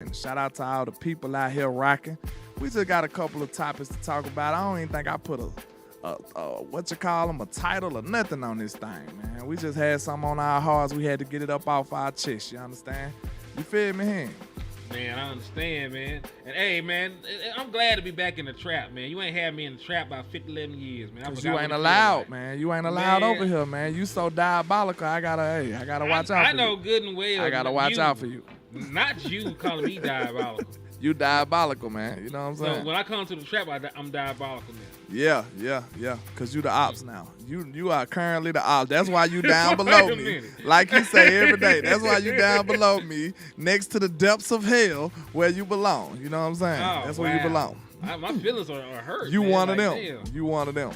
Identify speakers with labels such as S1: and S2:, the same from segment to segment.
S1: And shout out to all the people out here rocking. We just got a couple of topics to talk about. I don't even think I put a title or nothing on this thing, man. We just had something on our hearts. We had to get it up off our chest, you understand? You feel me, Hen?
S2: Man, I understand, man. And hey, man, I'm glad to be back in the trap, man. You ain't had me in the trap about 50, 11 years, man.
S1: Cause you ain't allowed, man. You ain't allowed over here, man. You so diabolical. I gotta watch out for you.
S2: I know good and well.
S1: I gotta watch out for you.
S2: Not you calling me diabolical.
S1: You diabolical, man. You know what I'm saying?
S2: So when I come to the trap, I'm diabolical now.
S1: Yeah. Cause you the ops now. You are currently the ops. That's why you down below me. Like you say every day. That's why you down below me, next to the depths of hell where you belong. You know what I'm saying?
S2: Oh,
S1: that's where you belong.
S2: My feelings are hurt.
S1: You
S2: man.
S1: one of them.
S2: Damn.
S1: You one of them.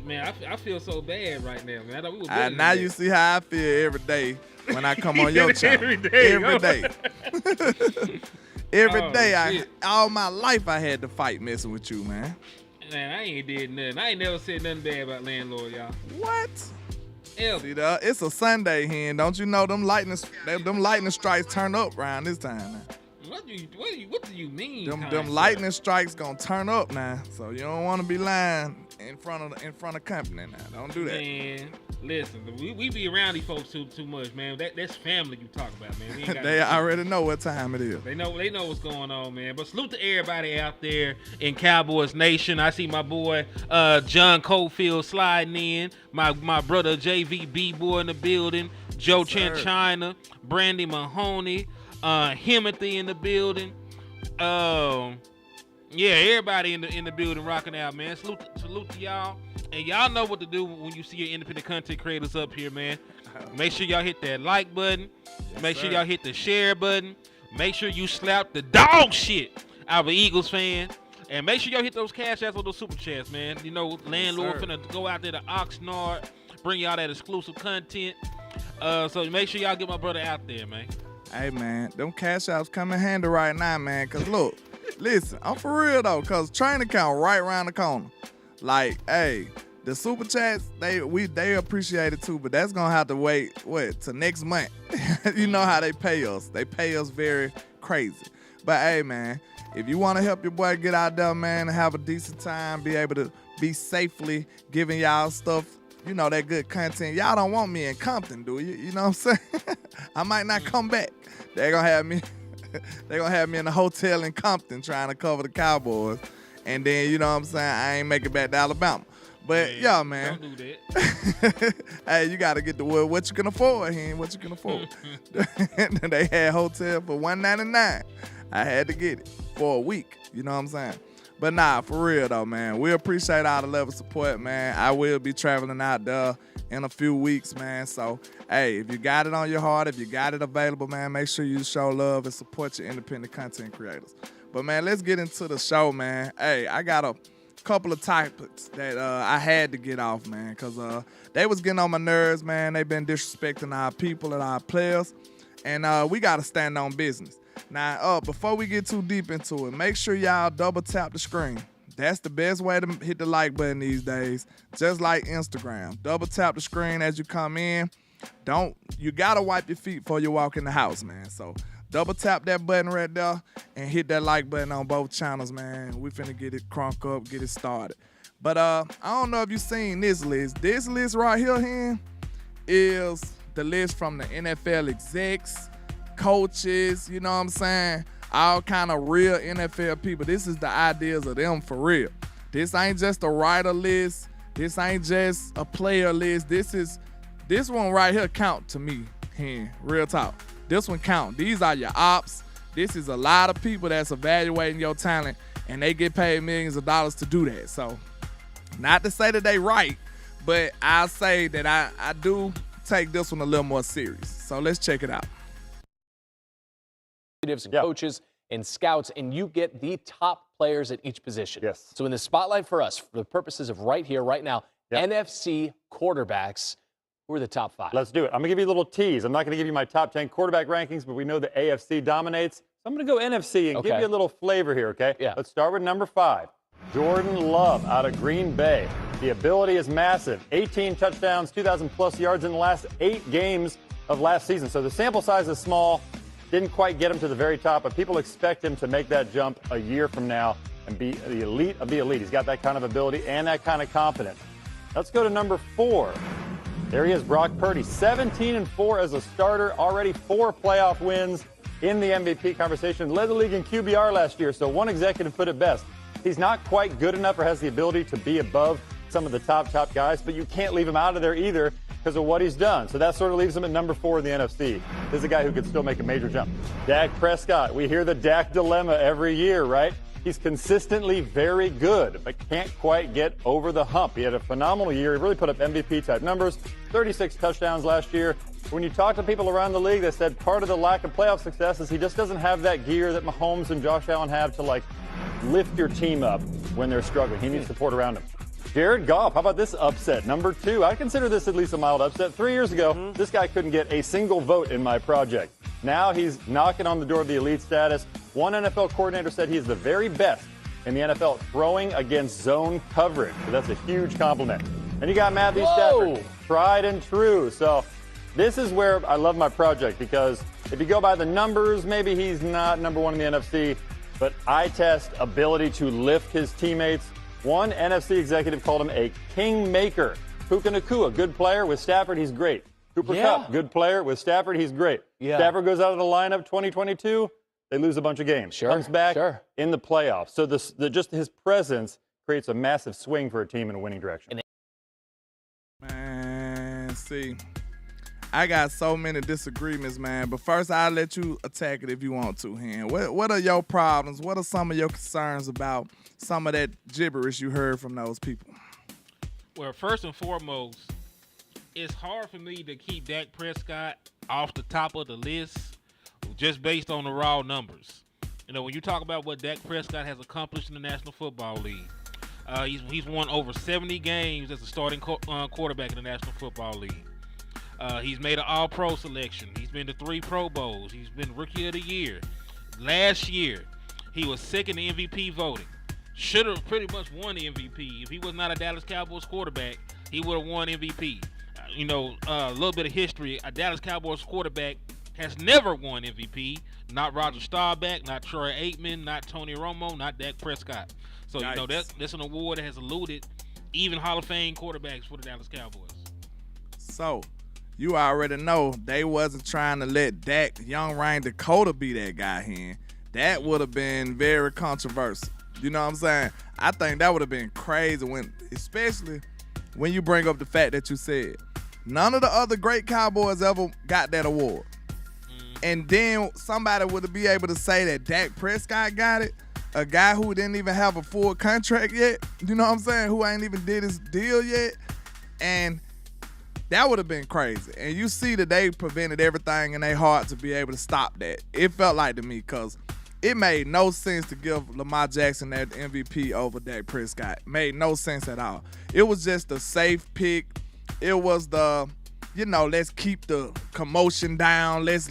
S2: Man, I feel so bad right now, man. I thought we were
S1: now you see how I feel every day when I come on your channel.
S2: Every day.
S1: Every day, all my life I had to fight messing with you, man.
S2: Man, I ain't did nothing. I ain't never said nothing bad about landlord, y'all.
S1: What?
S2: Ever.
S1: See, it's a Sunday, Hen. Don't you know them lightning strikes turn up around this time now?
S2: What do you mean?
S1: Them lightning strikes gonna turn up now, so you don't want to be lying in front of company now. Don't do that.
S2: Man, listen, we be around these folks too much, man. That's family you talk about, man. We ain't got
S1: They already know what time it is.
S2: They know what's going on, man. But salute to everybody out there in Cowboys Nation. I see my boy John Cofield sliding in. My brother JVB boy in the building. Joe Chinchina, Brandy Mahoney, Himothy in the building. Yeah, everybody in the building rocking out, man. Salute to y'all. And y'all know what to do when you see your independent content creators up here, man. Make sure y'all hit that like button. Make sure y'all hit the share button. Make sure you slap the dog shit out of an Eagles fan. And make sure y'all hit those cash apps or those super chats, man. You know, landlord finna go out there to Oxnard, bring y'all that exclusive content. So make sure y'all get my brother out there, man.
S1: Hey, man, them cash apps come in handy right now, man. Cause look, listen, I'm for real though. Cause training count right around the corner. Like, hey, the super chats, they appreciate it too, but that's gonna have to wait till next month. You know how they pay us. They pay us very crazy. But hey, man, if you want to help your boy get out there, man, and have a decent time, be able to be safely giving y'all stuff, you know, that good content. Y'all don't want me in Compton, do you? You know what I'm saying? I might not come back. They're gonna have me in the hotel in Compton trying to cover the Cowboys. And then, you know what I'm saying, I ain't make it back to Alabama. But, yeah, man.
S2: Don't do that.
S1: Hey, you got to get the what you can afford, Hen. What you can afford. They had hotel for $199. I had to get it for a week. You know what I'm saying? But, nah, for real, though, man. We appreciate all the level of support, man. I will be traveling out there in a few weeks, man. So, hey, if you got it on your heart, if you got it available, man, make sure you show love and support your independent content creators. But, man, let's get into the show, man. Hey, I got a couple of topics that I had to get off, man, because they was getting on my nerves, man. They've been disrespecting our people and our players, and we got to stand on business. Now, before we get too deep into it, make sure y'all double tap the screen. That's the best way to hit the like button these days, just like Instagram. Double tap the screen as you come in. You got to wipe your feet before you walk in the house, man. So double tap that button right there and hit that like button on both channels, man. We finna get it crunk up, get it started. But I don't know if you seen this list. This list right here is the list from the NFL execs, coaches, you know what I'm saying? All kind of real NFL people. This is the ideas of them for real. This ain't just a writer list. This ain't just a player list. This one right here count to me, real talk. This one count. These are your ops. This is a lot of people that's evaluating your talent, and they get paid millions of dollars to do that. So, not to say that they right, but I'll say that I do take this one a little more serious. So let's check it out.
S3: And coaches and scouts, and you get the top players at each position.
S4: Yes.
S3: So in the spotlight for us, for the purposes of right here, right now, NFC quarterbacks. Who are the top 5?
S4: Let's do it. I'm going to give you a little tease. I'm not going to give you my top 10 quarterback rankings, but we know the AFC dominates. So I'm going to go NFC and give you a little flavor here, okay?
S3: Yeah.
S4: Let's start with number 5. Jordan Love out of Green Bay. The ability is massive. 18 touchdowns, 2,000-plus yards in the last 8 games of last season. So the sample size is small, Didn't quite get him to the very top, but people expect him to make that jump a year from now and be the elite of the elite. He's got that kind of ability and that kind of confidence. Let's go to number 4. There he is, Brock Purdy, 17-4 as a starter, already 4 playoff wins in the MVP conversation. Led the league in QBR last year, so one executive put it best. He's not quite good enough or has the ability to be above some of the top guys, but you can't leave him out of there either because of what he's done. So that sort of leaves him at number 4 in the NFC. This is a guy who could still make a major jump. Dak Prescott. We hear the Dak dilemma every year, right? He's consistently very good, but can't quite get over the hump. He had a phenomenal year. He really put up MVP-type numbers, 36 touchdowns last year. When you talk to people around the league, they said part of the lack of playoff success is he just doesn't have that gear that Mahomes and Josh Allen have to, like, lift your team up when they're struggling. He needs support around him. Jared Goff, how about this upset? Number 2. I consider this at least a mild upset. 3 years ago, this guy couldn't get a single vote in my project. Now he's knocking on the door of the elite status. One NFL coordinator said he's the very best in the NFL throwing against zone coverage. So that's a huge compliment. And you got Matthew Stafford, tried and true. So this is where I love my project, because if you go by the numbers, maybe he's not number 1 in the NFC, but eye test, ability to lift his teammates. One NFC executive called him a kingmaker. Puka Nacua, good player. With Stafford, he's great. Cooper Kupp, good player. With Stafford, he's great. Stafford goes out of the lineup 2022, they lose a bunch of games. Comes back in the playoffs. So just his presence creates a massive swing for a team in a winning direction.
S1: Man, see, I got so many disagreements, man. But first, I'll let you attack it if you want to, Hen. What are your problems? What are some of your concerns about some of that gibberish you heard from those people?
S2: Well, first and foremost, it's hard for me to keep Dak Prescott off the top of the list just based on the raw numbers. You know, when you talk about what Dak Prescott has accomplished in the National Football League, he's won over 70 games as a starting quarterback in the National Football League. He's made an All-Pro selection. He's been to 3 Pro Bowls. He's been Rookie of the Year. Last year, he was second in MVP voting. Should have pretty much won the MVP. If he was not a Dallas Cowboys quarterback, he would have won MVP. A little bit of history. A Dallas Cowboys quarterback has never won MVP. Not Roger Staubach, not Troy Aikman, not Tony Romo, not Dak Prescott. So, that's an award that has eluded even Hall of Fame quarterbacks for the Dallas Cowboys.
S1: So, you already know they wasn't trying to let Dak, Young Ryan Dakota be that guy here. That would have been very controversial. You know what I'm saying? I think that would have been crazy, especially when you bring up the fact that you said none of the other great Cowboys ever got that award. And then somebody would be able to say that Dak Prescott got it, a guy who didn't even have a full contract yet, you know what I'm saying, who ain't even did his deal yet. And that would have been crazy. And you see that they prevented everything in their heart to be able to stop that. It felt like to me, because it made no sense to give Lamar Jackson that MVP over Dak Prescott. Made no sense at all. It was just a safe pick. It was let's keep the commotion down. Let's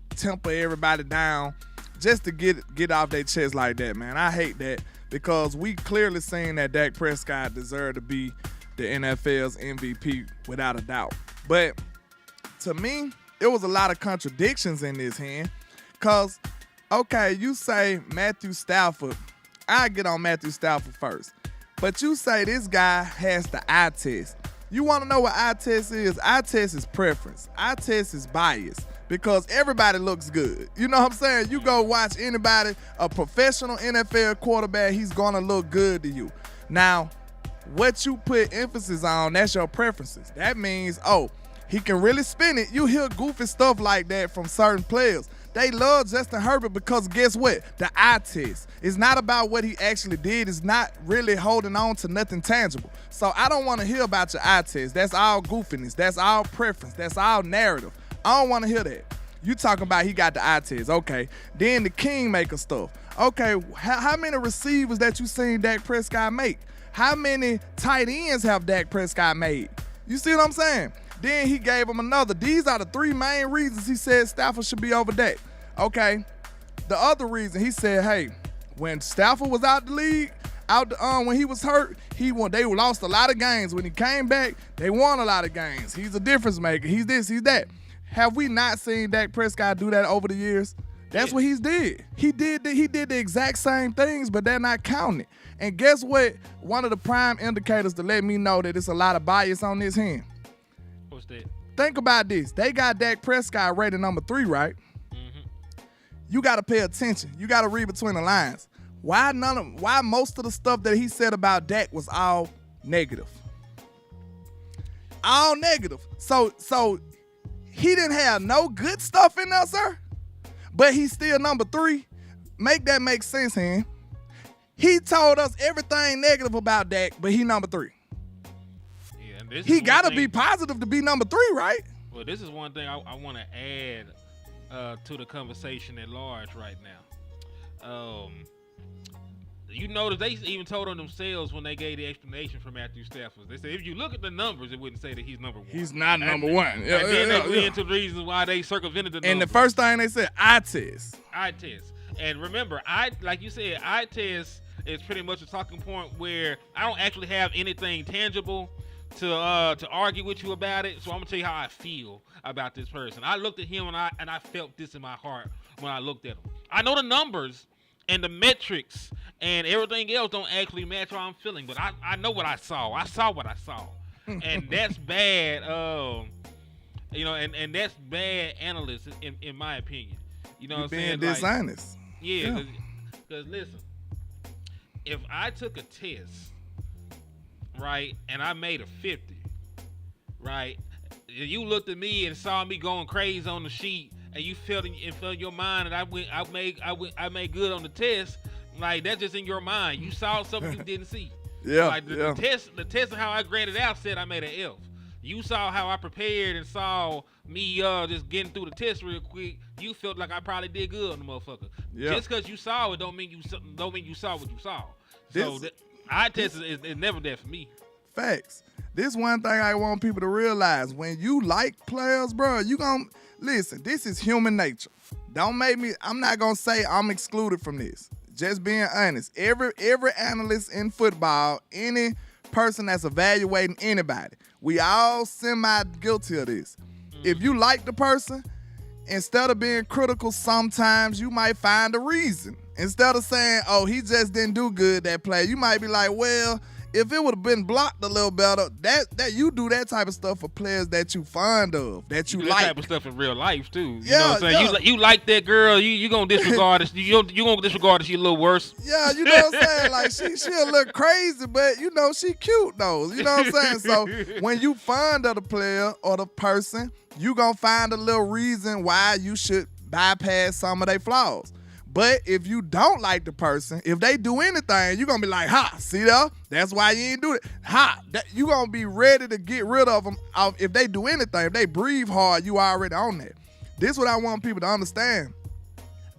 S1: temper everybody down just to get off their chest like that, man. I hate that, because we clearly seen that Dak Prescott deserved to be the NFL's MVP without a doubt. But to me, it was a lot of contradictions in this hand, because okay, you say Matthew Stafford. I get on Matthew Stafford first. But you say this guy has the eye test. You want to know what eye test is? Eye test is preference. Eye test is bias, because everybody looks good. You know what I'm saying? You go watch anybody, a professional NFL quarterback, he's going to look good to you. Now, what you put emphasis on, that's your preferences. That means, he can really spin it. You hear goofy stuff like that from certain players. They love Justin Herbert because guess what? The eye test. It's not about what he actually did. It's not really holding on to nothing tangible. So I don't want to hear about your eye test. That's all goofiness. That's all preference. That's all narrative. I don't want to hear that. You talking about he got the eye test. Okay. Then the kingmaker stuff. Okay, how many receivers that you seen Dak Prescott make? How many tight ends have Dak Prescott made? You see what I'm saying? Then he gave him another. These are the 3 main reasons he said Stafford should be over Dak. Okay. The other reason, he said, hey, when Stafford was out the league, when he was hurt, they lost a lot of games. When he came back, they won a lot of games. He's a difference maker. He's this, he's that. Have we not seen Dak Prescott do that over the years? That's what he's did. He did the exact same things, but they're not counting. And guess what? One of the prime indicators to let me know that it's a lot of bias on this hand.
S2: What's that?
S1: Think about this. They got Dak Prescott rated number 3, right?
S2: Mm-hmm.
S1: You got to pay attention. You got to read between the lines. Why most of the stuff that he said about Dak was all negative? All negative. So he didn't have no good stuff in there, sir. But he's still number 3. Make that make sense, man. He told us everything negative about Dak, but he number 3.
S2: Yeah, and
S1: he got to be positive to be number 3, right?
S2: Well, this is one thing I want to add to the conversation at large right now. You notice they even told on themselves when they gave the explanation for Matthew Stafford. They said if you look at the numbers, it wouldn't say that he's number 1.
S1: He's not number 1.
S2: Yeah, and then they went into the reasons why they circumvented the numbers.
S1: And the first thing they said, eye test.
S2: Eye test. And remember, like you said, eye test is pretty much a talking point where I don't actually have anything tangible to argue with you about it. So I'm gonna tell you how I feel about this person. I looked at him and I felt this in my heart when I looked at him. I know the numbers and the metrics and everything else don't actually match how I'm feeling, but I know what I saw. I saw what I saw, and that's bad. And that's bad analysis in my opinion. You know what I'm saying?
S1: Being dishonest.
S2: Yeah, because listen, if I took a test, right, and I made a 50, right, you looked at me and saw me going crazy on the sheet, and you felt in your mind that I made good on the test, like that's just in your mind. You saw something you didn't see.
S1: Yeah.
S2: Like the test of how I graded out said I made an F. You saw how I prepared and saw me just getting through the test real quick. You felt like I probably did good on the motherfucker. Yeah. Just because you saw it don't mean you saw what you saw. So eye test is never that for me.
S1: Facts. This one thing I want people to realize: when you like players, bro, you gonna listen. This is human nature. Don't make me. I'm not gonna say I'm excluded from this. Just being honest. Every analyst in football, any person that's evaluating anybody, we all semi-guilty of this. If you like the person, instead of being critical, sometimes you might find a reason. Instead of saying, oh, he just didn't do good that play, you might be like, well, if it would have been blocked a little better, that you do that type of stuff for players that you fond of, that you like.
S2: That type of stuff in real life too. You
S1: know
S2: what I'm saying? You like that girl, you gonna disregard it. You gonna disregard it. She a little worse.
S1: Yeah, you know what I'm saying? Like she'll look crazy, but she cute though. You know what I'm saying? So when you fond of the player or the person, you gonna find a little reason why you should bypass some of their flaws. But if you don't like the person, if they do anything, you're going to be like, ha, see there? That's why you ain't do it. Ha, you're going to be ready to get rid of them. If they do anything, if they breathe hard, you already on that. This is what I want people to understand.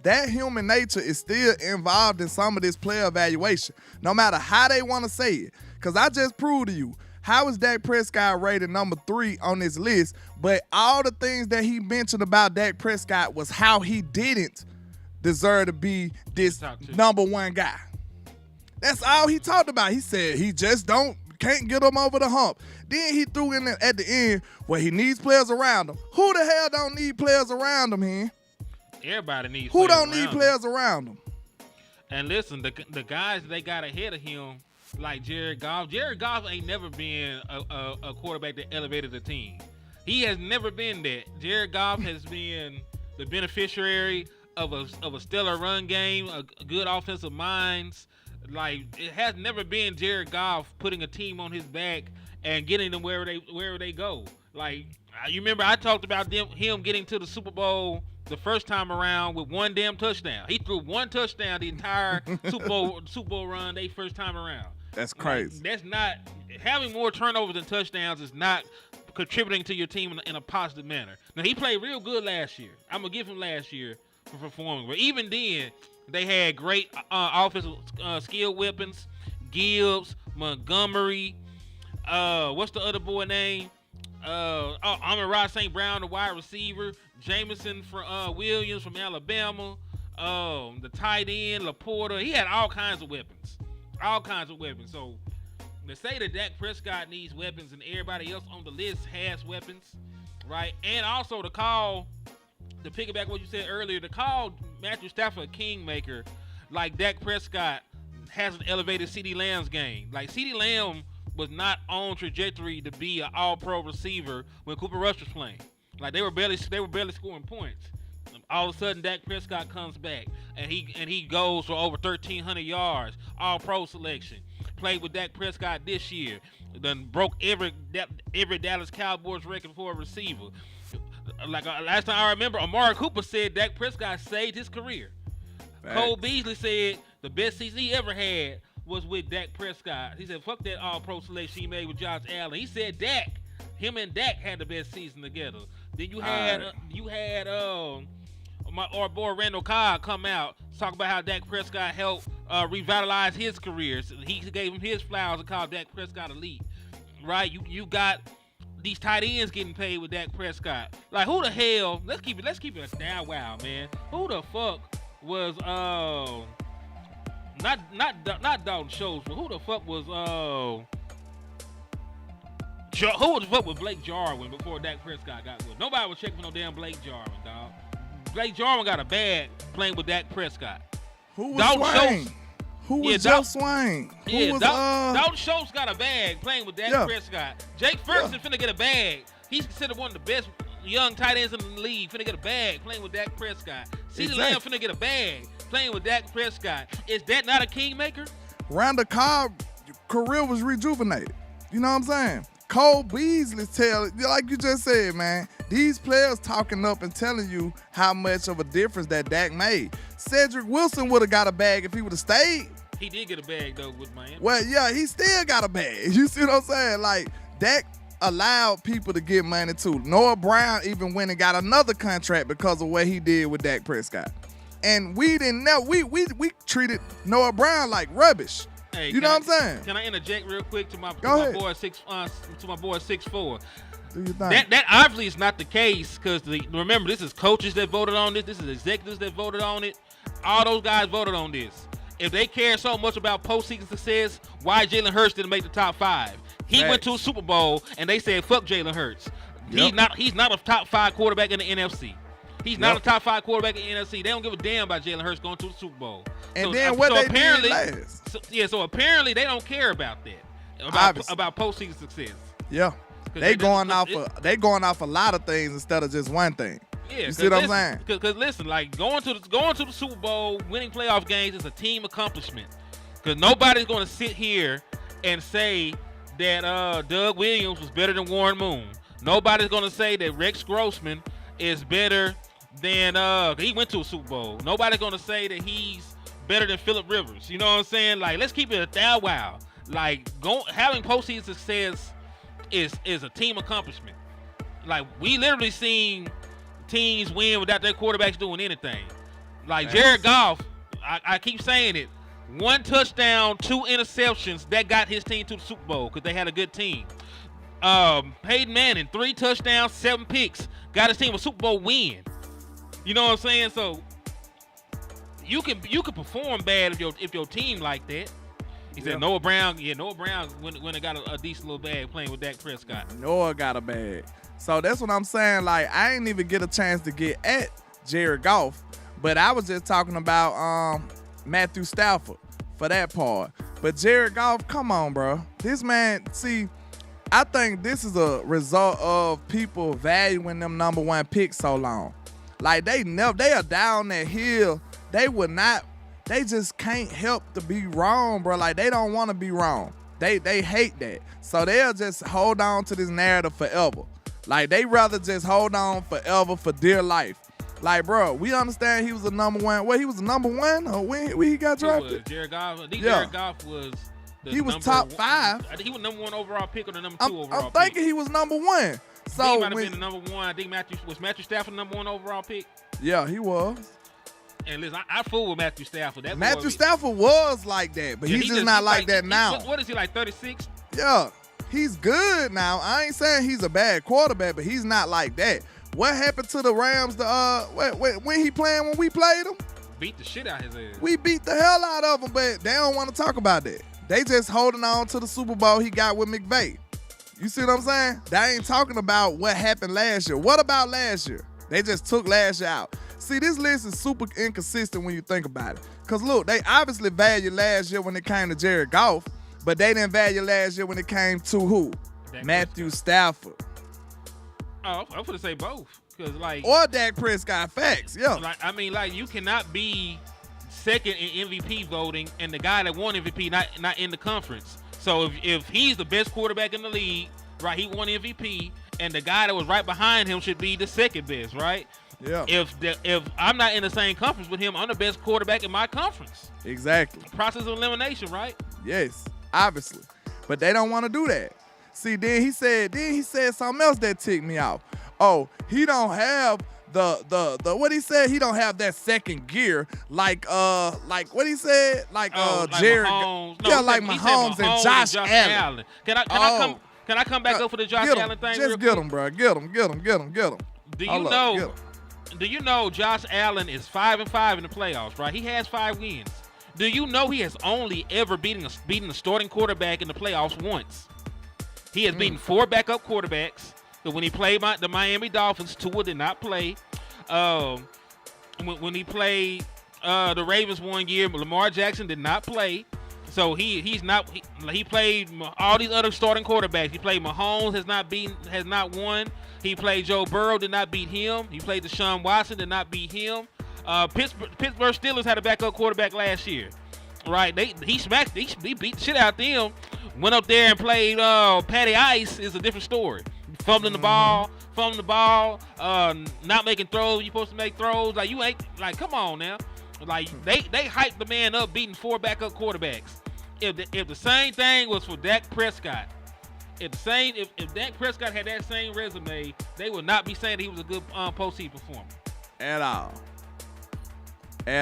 S1: That human nature is still involved in some of this player evaluation, no matter how they want to say it. Because I just proved to you, how is Dak Prescott rated number 3 on this list? But all the things that he mentioned about Dak Prescott was how he didn't deserve to be this number 1 guy. That's all he talked about. He said he just can't get him over the hump. Then he threw in at the end where he needs players around him. Who the hell don't need players around him here?
S2: Everybody needs
S1: Who
S2: players
S1: don't need
S2: around
S1: players around him?
S2: And listen, the guys they got ahead of him, like Jared Goff. Jared Goff ain't never been a quarterback that elevated the team. He has never been that. Jared Goff has been the beneficiary of a stellar run game, a good offensive minds. Like, it has never been Jared Goff putting a team on his back and getting them wherever they go. Like, you remember I talked about him getting to the Super Bowl the first time around with 1 damn touchdown. He threw 1 touchdown the entire Super Bowl run they first time around.
S1: That's crazy.
S2: Like, that's not having more turnovers than touchdowns is not contributing to your team in a positive manner. Now, he played real good last year. I'm gonna give him last year for performing, but even then they had great offensive skill weapons. Gibbs, Montgomery, what's the other boy name? Amon-Ra St. Brown, the wide receiver. Jameson from Williams from Alabama. The tight end, Laporta. He had all kinds of weapons. So to say that Dak Prescott needs weapons and everybody else on the list has weapons, right? And also to call, to piggyback what you said earlier, to call Matthew Stafford a kingmaker, like Dak Prescott hasn't elevated CeeDee Lamb's game. Like CeeDee Lamb was not on trajectory to be an all-pro receiver when Cooper Rush was playing. Like they were barely scoring points. All of a sudden, Dak Prescott comes back and he goes for over 1,300 yards, all-pro selection. Played with Dak Prescott this year. Then broke every Dallas Cowboys record for a receiver. Like last time I remember, Amari Cooper said Dak Prescott saved his career.
S1: Facts.
S2: Cole Beasley said the best season he ever had was with Dak Prescott. He said, fuck that all-pro selection he made with Josh Allen. He said him and Dak had the best season together. Then you had our boy Randall Cobb come out, talk about how Dak Prescott helped revitalize his career. So he gave him his flowers and called Dak Prescott elite. Right? You got these tight ends getting paid with Dak Prescott. Like who the hell? Let's keep it down. Wow, man. Who the fuck was not Dalton Schultz, but who the fuck was who the fuck was Blake Jarwin before Dak Prescott got good? Nobody was checking for no damn Blake Jarwin, dog. Blake Jarwin got a bag playing with Dak Prescott.
S1: Who was
S2: Dalton
S1: Swain?
S2: Schultz.
S1: Who was Joe Swain? Who was
S2: Dalton Schultz got a bag playing with Dak Prescott. Jake Ferguson finna get a bag. He's considered one of the best young tight ends in the league. Finna get a bag playing with Dak Prescott. CeeDee Lamb finna get a bag playing with Dak Prescott. Is that not a kingmaker?
S1: Randall Cobb career was rejuvenated. You know what I'm saying? Cole Beasley like you just said, man, these players talking up and telling you how much of a difference that Dak made. Cedric Wilson would have got a bag if he would have stayed.
S2: He did get a bag, though, with Miami.
S1: Well, yeah, he still got a bag. You see what I'm saying? Like, Dak allowed people to get money, too. Noah Brown even went and got another contract because of what he did with Dak Prescott. And we didn't know. We treated Noah Brown like rubbish.
S2: Hey,
S1: you know what I'm saying?
S2: Can I interject real quick to my
S1: Go ahead.
S2: boy 6'4"?
S1: Do your thing.
S2: That obviously is not the case because remember, this is coaches that voted on this. This is executives that voted on it. All those guys voted on this. If they care so much about postseason success, why Jalen Hurts didn't make the top 5? He went to a Super Bowl and they said, "Fuck Jalen Hurts." Yep. He's not a top 5 quarterback in the NFC. He's not a top 5 quarterback in the NFC. They don't give a damn about Jalen Hurts going to the Super Bowl.
S1: And then what they did last.
S2: So apparently they don't care about that. About postseason success.
S1: Yeah. They going off a lot of things instead of just one thing.
S2: Yeah,
S1: you see what I'm saying?
S2: Because listen, like going to the Super Bowl, winning playoff games is a team accomplishment. Because nobody's going to sit here and say that Doug Williams was better than Warren Moon. Nobody's going to say that Rex Grossman is better than he went to a Super Bowl. Nobody's going to say that he's better than Phillip Rivers. You know what I'm saying? Like, let's keep it a wow. Like, having postseason success is a team accomplishment. Like, we literally seen teams win without their quarterbacks doing anything. Like Jared Goff, I keep saying it. 1 touchdown, 2 interceptions, that got his team to the Super Bowl because they had a good team. Peyton Manning, 3 touchdowns, 7 picks, got his team a Super Bowl win. You know what I'm saying? So you can perform bad if your team like that. He said Noah Brown when it got a decent little bag playing with Dak Prescott.
S1: Noah got a bag. So that's what I'm saying. Like, I ain't even get a chance to get at Jared Goff, but I was just talking about Matthew Stafford for that part. But Jared Goff, come on, bro. This man, see, I think this is a result of people valuing them number 1 picks so long. Like, they are down that hill. They just can't help to be wrong, bro. Like, they don't want to be wrong. They hate that. So they'll just hold on to this narrative forever. Like, they rather just hold on forever for dear life. Like, bro, we understand he was a number 1. Well, he was a number 1 or when he got drafted?
S2: Jared Goff. I think Jared Goff was
S1: he was top 5.
S2: I think he was number 1 overall pick or the number 2 overall pick.
S1: I'm thinking he was number 1. So
S2: he might have been the number 1. I think Matthew Stafford number 1 overall pick?
S1: Yeah, he was.
S2: And listen, I fool with Matthew Stafford.
S1: Matthew Stafford was like that, but he's just not like that now.
S2: What is he, like 36?
S1: Yeah, he's good now. I ain't saying he's a bad quarterback, but he's not like that. What happened to the Rams when he playing when we played him?
S2: Beat the shit out his ass.
S1: We beat the hell out of him, but they don't want to talk about that. They just holding on to the Super Bowl he got with McVay. You see what I'm saying? That ain't talking about what happened last year. What about last year? They just took last year out. See, this list is super inconsistent when you think about it. Because, look, they obviously valued last year when it came to Jared Goff, but they didn't value last year when it came to who? Matthew Stafford.
S2: Oh, I'm going to say both.
S1: Or Dak Prescott. Facts, yeah.
S2: You cannot be second in MVP voting and the guy that won MVP not in the conference. So if he's the best quarterback in the league, right, he won MVP, and the guy that was right behind him should be the second best, right?
S1: Yeah.
S2: If I'm not in the same conference with him, I'm the best quarterback in my conference.
S1: Exactly.
S2: Process of elimination, right?
S1: Yes, obviously. But they don't want to do that. See, then he said something else that ticked me off. Oh, he don't have the what he said, he don't have that second gear like what he said, like Jared,
S2: Mahomes.
S1: like Mahomes and Josh Allen.
S2: Can I come back up for the Josh Allen thing?
S1: Just get him, bro. Get him.
S2: Do you know Josh Allen is 5-5 in the playoffs, right? He has 5 wins. Do you know he has only ever beaten a starting quarterback in the playoffs once? He has beaten 4 backup quarterbacks. But when he played the Miami Dolphins, Tua did not play. When he played the Ravens one year, Lamar Jackson did not play. So he played all these other starting quarterbacks. He played Mahomes, has not won. He played Joe Burrow, did not beat him. He played Deshaun Watson, did not beat him. Pittsburgh Steelers had a backup quarterback last year, right? He beat the shit out of them. Went up there and played Patty Ice is a different story. Fumbling the ball, not making throws. You're supposed to make throws. Like, you ain't, like, come on now. Like, they hyped the man up beating 4 backup quarterbacks. If the same thing was for Dak Prescott, if Dak Prescott had that same resume, they would not be saying that he was a good postseason performer.
S1: At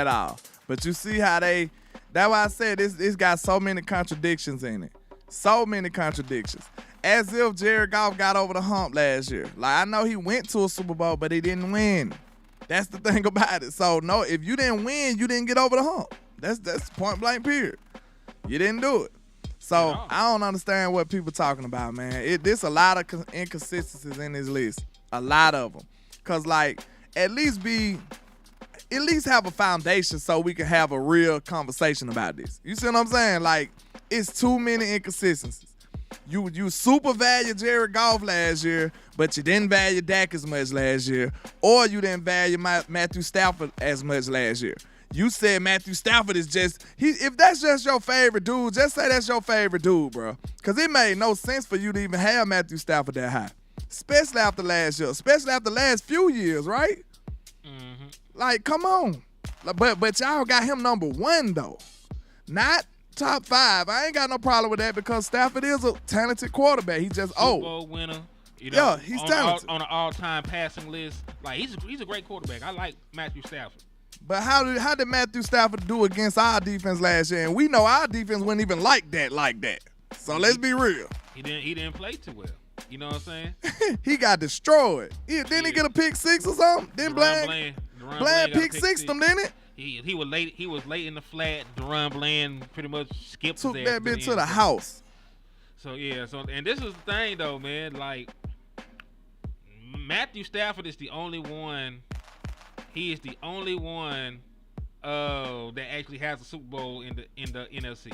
S1: all. But you see how that's why I said this got so many contradictions in it. So many contradictions. As if Jared Goff got over the hump last year. Like, I know he went to a Super Bowl, but he didn't win. That's the thing about it. So, no, if you didn't win, you didn't get over the hump. That's point blank period. You didn't do it. So, I don't understand what people talking about, man. There's a lot of inconsistencies in this list. A lot of them. Because, like, at least have a foundation so we can have a real conversation about this. You see what I'm saying? Like, it's too many inconsistencies. You super value Jared Goff last year, but you didn't value Dak as much last year, or you didn't value Matthew Stafford as much last year. You said Matthew Stafford is if that's just your favorite dude, just say that's your favorite dude, bro. Because it made no sense for you to even have Matthew Stafford that high, especially after last year, especially after the last few years, right? Mm-hmm. Like, come on. But y'all got him number 1, though. Not top 5. I ain't got no problem with that because Stafford is a talented quarterback. He's just old.
S2: Super Bowl winner.
S1: Yeah, he's talented.
S2: On an all-time passing list. Like, he's a great quarterback. I like Matthew Stafford.
S1: But how did Matthew Stafford do against our defense last year? And we know our defense wasn't even like that. So let's be real.
S2: He didn't play too well. You know what I'm saying?
S1: He got destroyed. Didn't he get a pick 6 or something? Then Bland pick 6 them, didn't it?
S2: He was late. He was late in the flat. Deron Bland pretty much skipped.
S1: Took that bitch to the house.
S2: So yeah. And this is the thing though, man. Like, Matthew Stafford is the only one. He is the only one that actually has a Super Bowl in the NFC.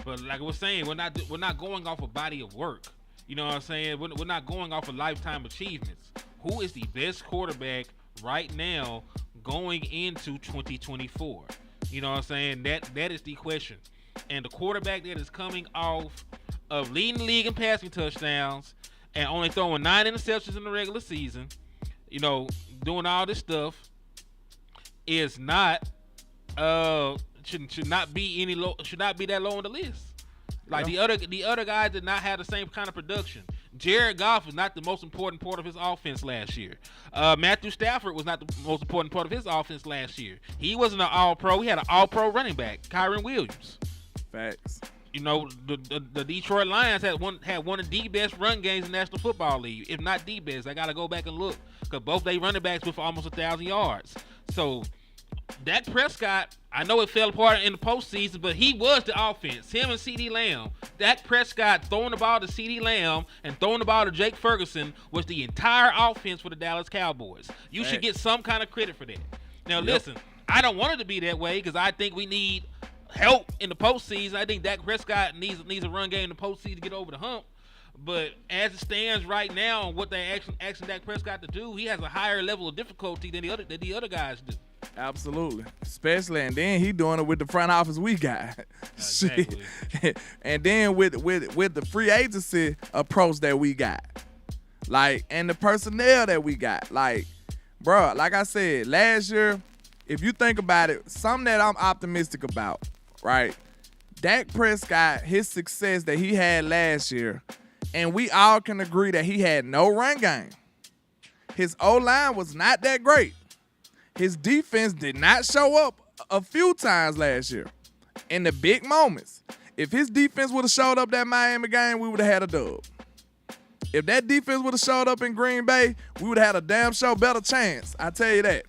S2: But like I was saying, we're not going off a body of work. You know what I'm saying? We're not going off of lifetime achievements. Who is the best quarterback right now going into 2024? You know what I'm saying? That is the question. And the quarterback that is coming off of leading the league in passing touchdowns and only throwing 9 interceptions in the regular season, you know, doing all this stuff, is not should not be that low on the list. Like, the other guys did not have the same kind of production. Jared Goff was not the most important part of his offense last year. Matthew Stafford was not the most important part of his offense last year. He wasn't an all-pro. He had an all-pro running back, Kyron Williams.
S1: Facts.
S2: You know, the Detroit Lions had one of the best run games in the National Football League, if not the best. I got to go back and look because both they running backs were for almost 1,000 yards. So Dak Prescott, I know it fell apart in the postseason, but he was the offense. Him and CeeDee Lamb. Dak Prescott throwing the ball to CeeDee Lamb and throwing the ball to Jake Ferguson was the entire offense for the Dallas Cowboys. You should get some kind of credit for that. Now, listen, I don't want it to be that way because I think we need help in the postseason. I think Dak Prescott needs a run game in the postseason to get over the hump. But as it stands right now, what they asking Dak Prescott to do, he has a higher level of difficulty than the other guys do.
S1: Absolutely. Especially, and then he doing it with the front office we got.
S2: Exactly.
S1: And then with the free agency approach that we got. Like, and the personnel that we got. Like, bro, like I said, last year, if you think about it, something that I'm optimistic about, right? Dak Prescott, his success that he had last year, and we all can agree that he had no run game. His O-line was not that great. His defense did not show up a few times last year in the big moments. If his defense would have showed up that Miami game, we would have had a dub. If that defense would have showed up in Green Bay, we would have had a damn sure better chance. I tell you that.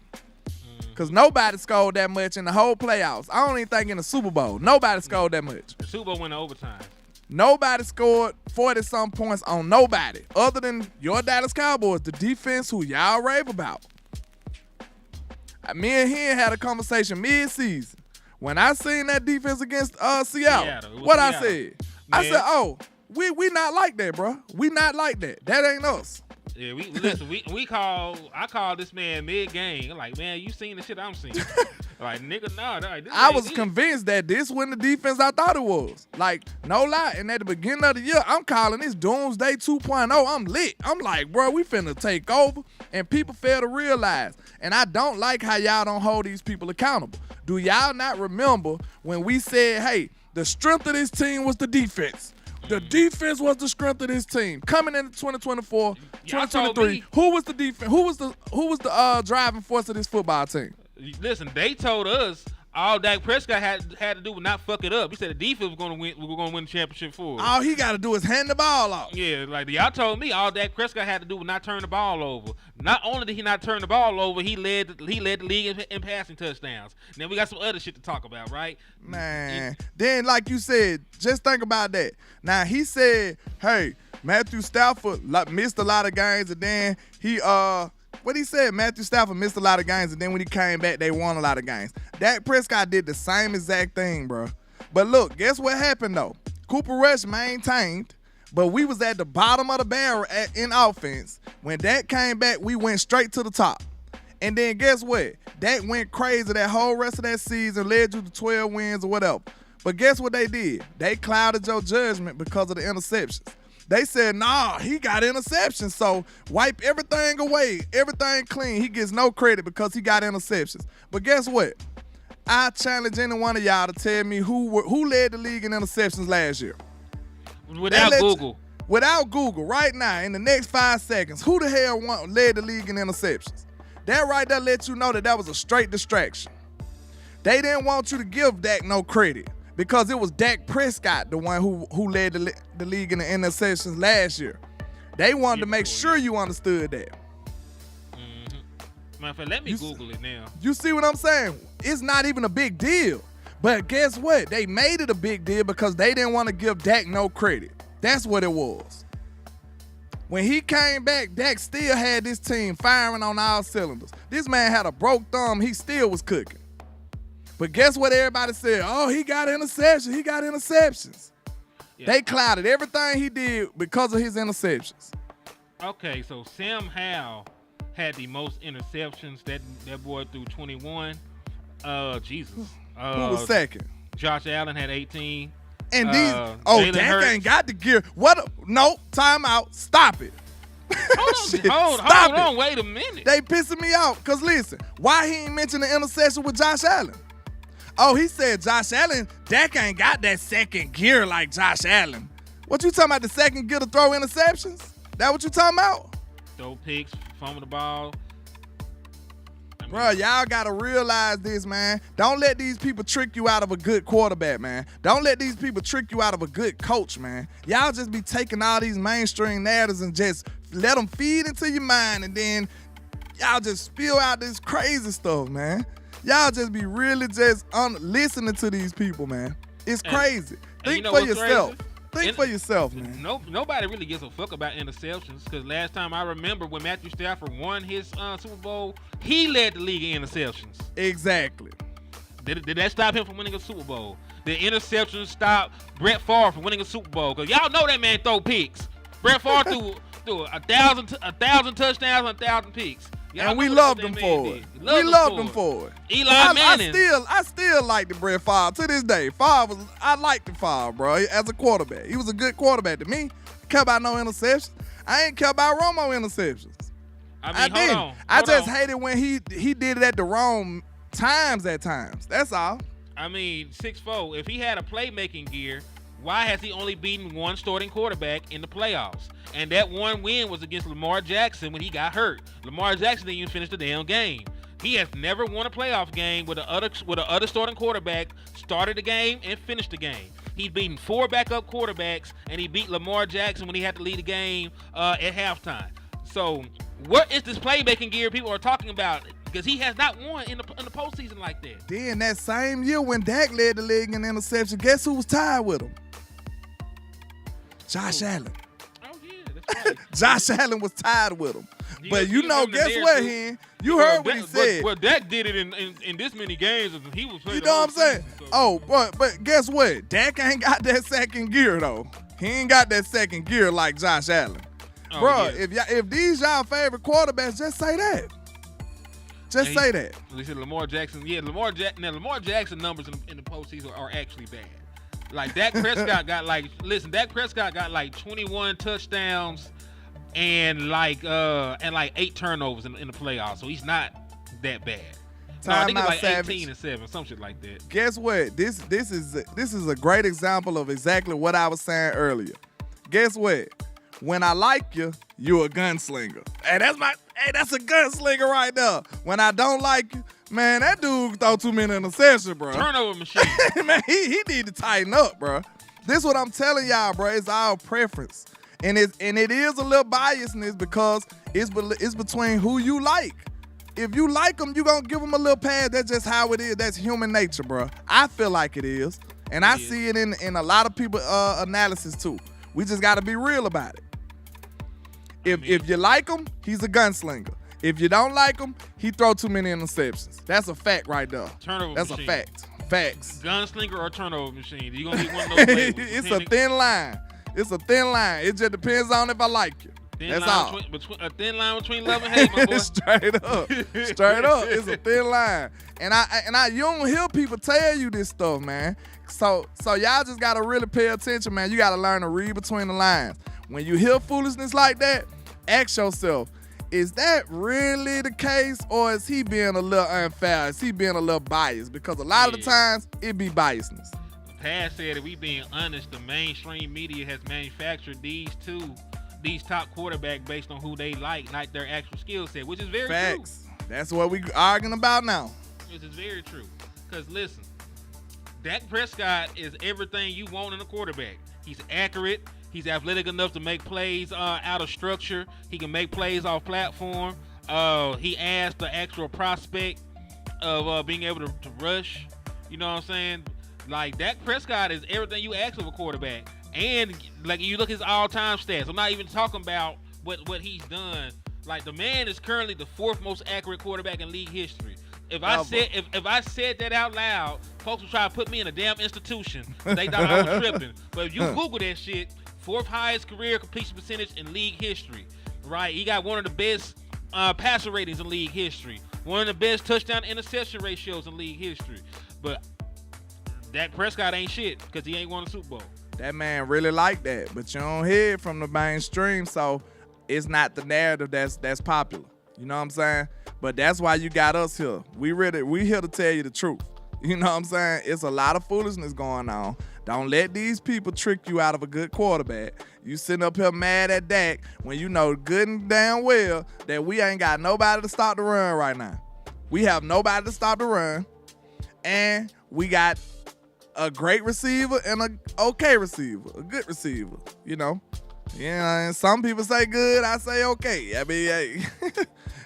S1: Because nobody scored that much in the whole playoffs. I don't even think in the Super Bowl. Nobody scored that much.
S2: The Super Bowl went to overtime.
S1: Nobody scored 40-some points on nobody other than your Dallas Cowboys, the defense who y'all rave about. Me and him had a conversation mid-season. When I seen that defense against Seattle, what I said? I said, oh, we not like that, bro. We not like that. That ain't us.
S2: Yeah, I call this man mid-game. I'm like, man, you seen the shit I'm seeing. Like, nigga, nah.
S1: I was convinced that this wasn't the defense I thought it was. Like, no lie. And at the beginning of the year, I'm calling this Doomsday 2.0. I'm lit. I'm like, bro, we finna take over. And people fail to realize. And I don't like how y'all don't hold these people accountable. Do y'all not remember when we said, hey, the strength of this team was the defense? The defense was the strength of this team. Coming into 2024, 2023, who was the defense? Who was the driving force of this football team?
S2: Listen, they told us all Dak Prescott had to do was not fuck it up. He said the defense was going to win. We were going to win the championship for us.
S1: All he got to do is hand the ball off.
S2: Yeah, like y'all told me, all Dak Prescott had to do was not turn the ball over. Not only did he not turn the ball over, he led the league in passing touchdowns. Then we got some other shit to talk about, right?
S1: Man, then like you said, just think about that. Now he said, hey, Matthew Stafford missed a lot of games, and then he what he said, Matthew Stafford missed a lot of games, and then when he came back, they won a lot of games. Dak Prescott did the same exact thing, bro. But look, guess what happened, though? Cooper Rush maintained, but we was at the bottom of the barrel in offense. When Dak came back, we went straight to the top. And then guess what? Dak went crazy that whole rest of that season, led you to 12 wins or whatever. But guess what they did? They clouded your judgment because of the interceptions. They said, nah, he got interceptions, so wipe everything away, everything clean. He gets no credit because he got interceptions. But guess what? I challenge any one of y'all to tell me who led the league in interceptions last year.
S2: Without Google.
S1: Without Google, right now, in the next 5 seconds, who the hell led the league in interceptions? That right there lets you know that was a straight distraction. They didn't want you to give Dak no credit, because it was Dak Prescott, the one who led the league in the interceptions last year. They wanted to make sure you understood that.
S2: Matter of fact, let me Google it now.
S1: You see what I'm saying? It's not even a big deal. But guess what? They made it a big deal because they didn't want to give Dak no credit. That's what it was. When he came back, Dak still had this team firing on all cylinders. This man had a broke thumb. He still was cooking. But guess what everybody said? Oh, he got interceptions. He got interceptions. Yeah. They clouded everything he did because of his interceptions.
S2: Okay, so Sam Howell had the most interceptions. That boy threw 21. Jesus.
S1: Who was second?
S2: Josh Allen had 18.
S1: And these, Dak ain't got the gear. No, time out. Stop it.
S2: Hold on, wait a minute.
S1: They pissing me off. Because listen, why he ain't mention the interception with Josh Allen? Oh, he said Josh Allen, Dak ain't got that second gear like Josh Allen. What you talking about, the second gear to throw interceptions? That what you talking about?
S2: Throw picks, fumble the ball.
S1: Bro, y'all got to realize this, man. Don't let these people trick you out of a good quarterback, man. Don't let these people trick you out of a good coach, man. Y'all just be taking all these mainstream narratives and just let them feed into your mind, and then y'all just spill out this crazy stuff, man. Y'all just be really just listening to these people, man. It's crazy. Think
S2: you know
S1: for
S2: what's
S1: yourself.
S2: crazy?
S1: Think for yourself, man.
S2: Nobody really gives a fuck about interceptions because last time I remember when Matthew Stafford won his Super Bowl, he led the league in interceptions.
S1: Exactly.
S2: Did that stop him from winning a Super Bowl? The interceptions stop Brett Favre from winning a Super Bowl because y'all know that man throw picks. Brett Favre threw 1,000 touchdowns and 1,000 picks.
S1: And we loved him for it. We loved him for it.
S2: Eli Manning.
S1: I still like the Brett Favre to this day. I liked the Favre, bro, as a quarterback. He was a good quarterback to me. Care about no interceptions. I ain't care about Romo interceptions. I didn't. I just hated when he did it at the wrong times at times. That's all.
S2: I mean, 6'4", if he had a playmaking gear, why has he only beaten one starting quarterback in the playoffs? And that one win was against Lamar Jackson when he got hurt. Lamar Jackson didn't even finish the damn game. He has never won a playoff game with the other starting quarterback started the game and finished the game. He's beaten 4 backup quarterbacks, and he beat Lamar Jackson when he had to lead the game at halftime. So what is this playmaking gear people are talking about? Because he has not won in the postseason like that.
S1: Then that same year when Dak led the league in interception, guess who was tied with him? Josh Allen.
S2: Oh, yeah, that's right.
S1: Josh Allen was tied with him. But you know, guess what, Hen? You heard what he said.
S2: Well, Dak did it in this many games, and he was playing.
S1: You know what I'm saying? Oh, but guess what? Dak ain't got that second gear, though. He ain't got that second gear like Josh Allen.
S2: Oh,
S1: bro,
S2: yeah.
S1: if these y'all favorite quarterbacks, just say that. Just say that.
S2: He said Lamar Jackson. Yeah, Lamar Jackson numbers in the postseason are actually bad. Like Dak Prescott got Dak Prescott got like 21 touchdowns and like 8 turnovers in the playoffs. So he's not that bad. I think it's like 18-7, some shit like that.
S1: Guess what? This is a great example of exactly what I was saying earlier. Guess what? When I like you, you a gunslinger. Hey, that's a gunslinger right there. When I don't like you, man, that dude throw too many interceptions, bro.
S2: Turnover machine.
S1: Man, he need to tighten up, bro. This what I'm telling y'all, bro. It's our preference. And it is a little biasness because it's between who you like. If you like them, you gonna give them a little pass. That's just how it is. That's human nature, bro. I feel like it is. And I see it in a lot of people analysis too. We just gotta be real about it. If you like him, he's a gunslinger. If you don't like him, he throw too many interceptions. That's a fact right there. That's
S2: machine.
S1: A fact. Facts.
S2: Gunslinger or turnover machine? You gonna be one of those labels.
S1: It's a thin line. It's a thin line. It just depends on if I like you. That's all.
S2: A thin line between love and hate, my boy.
S1: Straight up. It's a thin line. And you don't hear people tell you this stuff, man. So y'all just gotta really pay attention, man. You gotta learn to read between the lines. When you hear foolishness like that, ask yourself, is that really the case, or is he being a little unfair? Is he being a little biased? Because a lot of the times, it be biasness.
S2: Pat said, if we being honest, the mainstream media has manufactured these top quarterbacks based on who they like, not their actual skill set, which is very true.
S1: That's what we arguing about now.
S2: Which is very true. Because listen, Dak Prescott is everything you want in a quarterback. He's accurate. He's athletic enough to make plays out of structure. He can make plays off platform. He adds the actual prospect of being able to rush. You know what I'm saying? Like, Dak Prescott is everything you ask of a quarterback. And, like, you look at his all-time stats. I'm not even talking about what he's done. Like, the man is currently the 4th most accurate quarterback in league history. If I said that out loud, folks would try to put me in a damn institution. They thought I was tripping. But if you Google that shit, 4th highest career completion percentage in league history, right? He got one of the best passer ratings in league history, one of the best touchdown interception ratios in league history. But Dak Prescott ain't shit because he ain't won a Super Bowl.
S1: That man really like that, but you don't hear it from the mainstream, so it's not the narrative that's popular. You know what I'm saying? But that's why you got us here. We here to tell you the truth. You know what I'm saying? It's a lot of foolishness going on. Don't let these people trick you out of a good quarterback. You sitting up here mad at Dak when you know good and damn well that we ain't got nobody to stop the run right now. We have nobody to stop the run, and we got a great receiver and a okay receiver, a good receiver, you know. Yeah, and some people say good, I say okay. I mean, hey,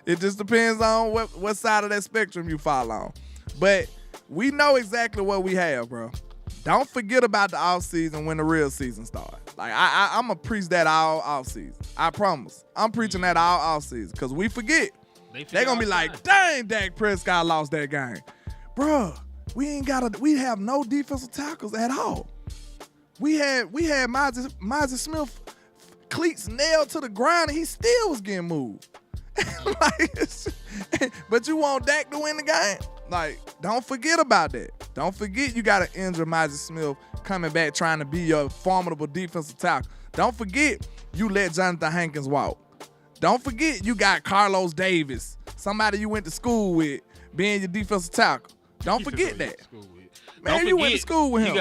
S1: it just depends on what side of that spectrum you fall on. But we know exactly what we have, bro. Don't forget about the offseason when the real season starts. Like, I'm going to preach that all offseason. I promise. I'm preaching that all offseason because we forget. They're going to be like, dang, Dak Prescott lost that game. Bro, we have no defensive tackles at all. We had Miles Smith cleats nailed to the ground and he still was getting moved. But you want Dak to win the game? Like, don't forget about that. Don't forget you got to injure Miles Smith coming back trying to be your formidable defensive tackle. Don't forget you let Jonathan Hankins walk. Don't forget you got Carlos Davis, somebody you went to school with, being your defensive tackle. Don't forget that. Man, you went to school with him.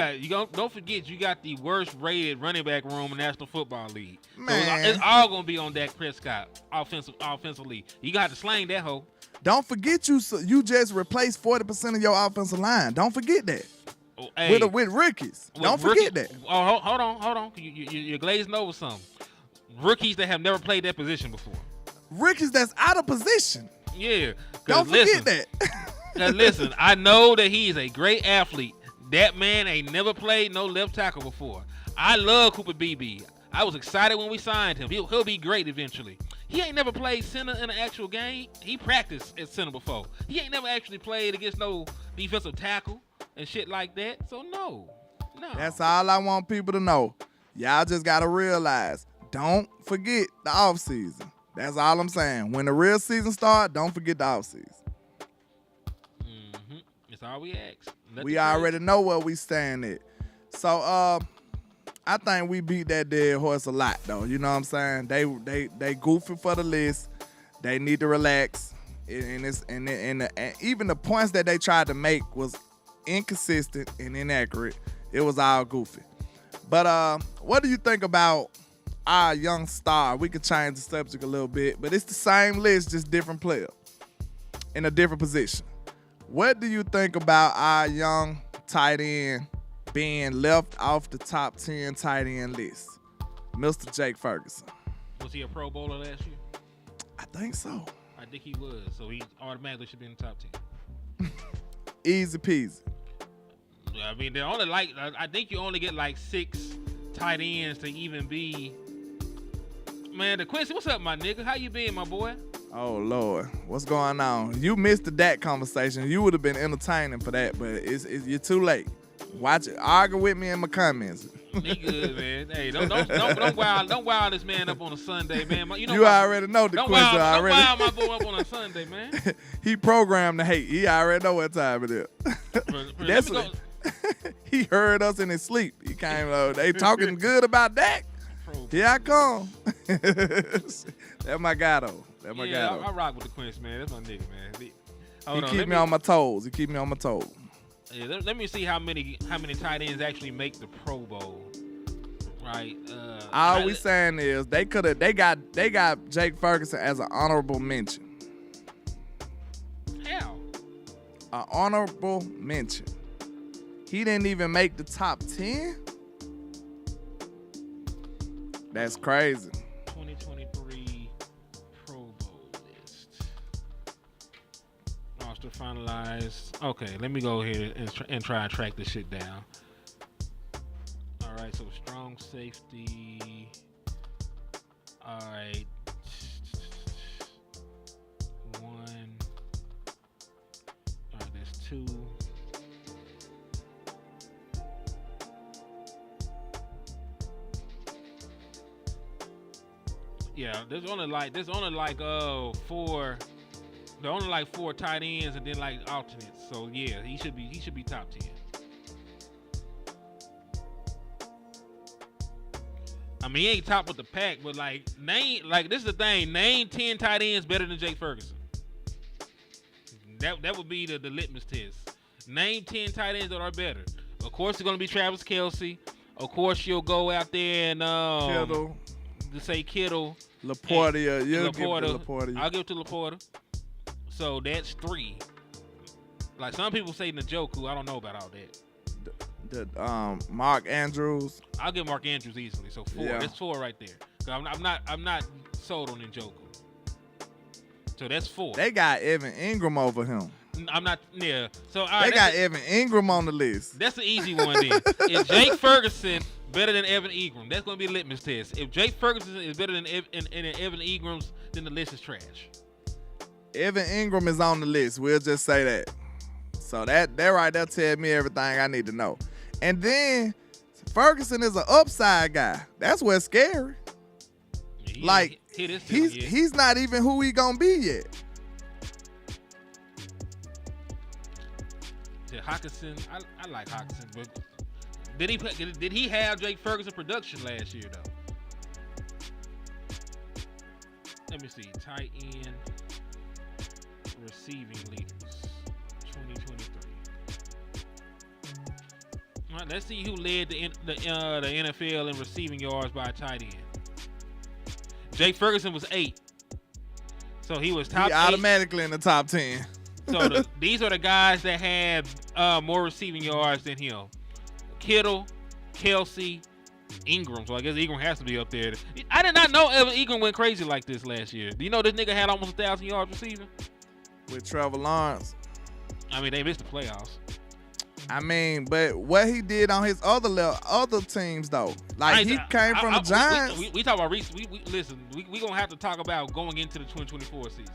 S2: Don't forget you got the worst rated running back room in the National Football League.
S1: Man.
S2: So it's all going to be on Dak Prescott offensively. You got to slang that hoe.
S1: Don't forget you just replaced 40% of your offensive line. Don't forget that.
S2: Oh, hey,
S1: with rookies. Don't forget that.
S2: Oh, hold on. You're glazing over something. Rookies that have never played that position before.
S1: Rookies that's out of position.
S2: Yeah.
S1: Don't forget that.
S2: Now listen, I know that he's a great athlete. That man ain't never played no left tackle before. I love Cooper BB. I was excited when we signed him. He'll be great eventually. He ain't never played center in an actual game. He practiced at center before. He ain't never actually played against no defensive tackle and shit like that. So no.
S1: That's all I want people to know. Y'all just gotta realize, don't forget the offseason. That's all I'm saying. When the real season starts, don't forget the offseason.
S2: That's all we ask.
S1: We already know where we stand at. So I think we beat that dead horse a lot, though. You know what I'm saying? They goofy for the list. They need to relax. And even the points that they tried to make was inconsistent and inaccurate. It was all goofy. But what do you think about our young star? We could change the subject a little bit, but it's the same list, just different player in a different position. What do you think about our young tight end being left off the top 10 tight end list? Mr. Jake Ferguson.
S2: Was he a Pro Bowler last year?
S1: I think so.
S2: I think he was, so he automatically should be in the top 10.
S1: Easy peasy.
S2: I mean, they're only I think you only get like 6 tight ends to even be. Man, DeQuincy, what's up, my nigga? How you been, my boy?
S1: Oh, Lord. What's going on? You missed the Dak conversation. You would have been entertaining for that, but you're too late. Watch it. Argue with me in my comments.
S2: He good, man. Hey, don't wild this man up on a Sunday, man.
S1: You already know the question already.
S2: Don't wild my boy up on a Sunday, man.
S1: He programmed the hate. He already know what time it is. That's what, he heard us in his sleep. He came over. They talking good about Dak. Here I come. That's my guy, though. That's my guy, though.
S2: I rock with the Quince, man. That's my nigga, man.
S1: He keep me on my toes.
S2: Yeah, let me see how many tight ends actually make the Pro Bowl. Right.
S1: All we saying is they got Jake Ferguson as an honorable mention.
S2: How?
S1: An honorable mention. He didn't even make the top 10? That's crazy.
S2: 2023 Pro Bowl list. Roster finalized. Okay, let me go ahead and try and track this shit down. All right, so strong safety. All right. 1. All right, that's 2. Yeah, there's only like 4. There are only like 4 tight ends and then like alternates. So yeah, he should be top 10. I mean, he ain't top with the pack, but this is the thing. Name 10 tight ends better than Jake Ferguson. That would be the litmus test. Name 10 tight ends that are better. Of course, it's gonna be Travis Kelce. Of course, you'll go out there and
S1: Kittle.
S2: To say Kittle.
S1: Laporta.
S2: I'll give it to Laporta. So that's 3. Like some people say Njoku. I don't know about all that.
S1: Mark Andrews.
S2: I'll give Mark Andrews easily. So 4. Yeah. That's 4 right there. I'm not sold on Njoku. So that's 4.
S1: They got Evan Ingram over him.
S2: I'm not. Yeah. So
S1: They got Evan Ingram on the list.
S2: That's an easy one then. If Jake Ferguson better than Evan Ingram, that's gonna be a litmus test. If Jake Ferguson is better than Evan Ingram's, then the list is trash.
S1: Evan Ingram is on the list. We'll just say that. So that right there tell me everything I need to know. And then Ferguson is an upside guy. That's what's scary.
S2: Yeah,
S1: like
S2: he's
S1: not even who he gonna be yet.
S2: Hawkinson, I like Hawkinson, but did he have Jake Ferguson production last year though? Let me see. Tight end receiving leaders 2023. All right, let's see who led the NFL in receiving yards by a tight end. Jake Ferguson was 8, so he was top.
S1: He automatically in the top 10.
S2: So these are the guys that had more receiving yards than him: Kittle, Kelsey, Ingram. So I guess Ingram has to be up there. I did not know Evan Ingram went crazy like this last year. Do you know this nigga had almost 1,000 yards receiving?
S1: With Trevor Lawrence.
S2: I mean, they missed the playoffs.
S1: I mean, but what he did on his other teams though, like he came from the Giants.
S2: We talk about listen. We gonna have to talk about going into the 2024 season.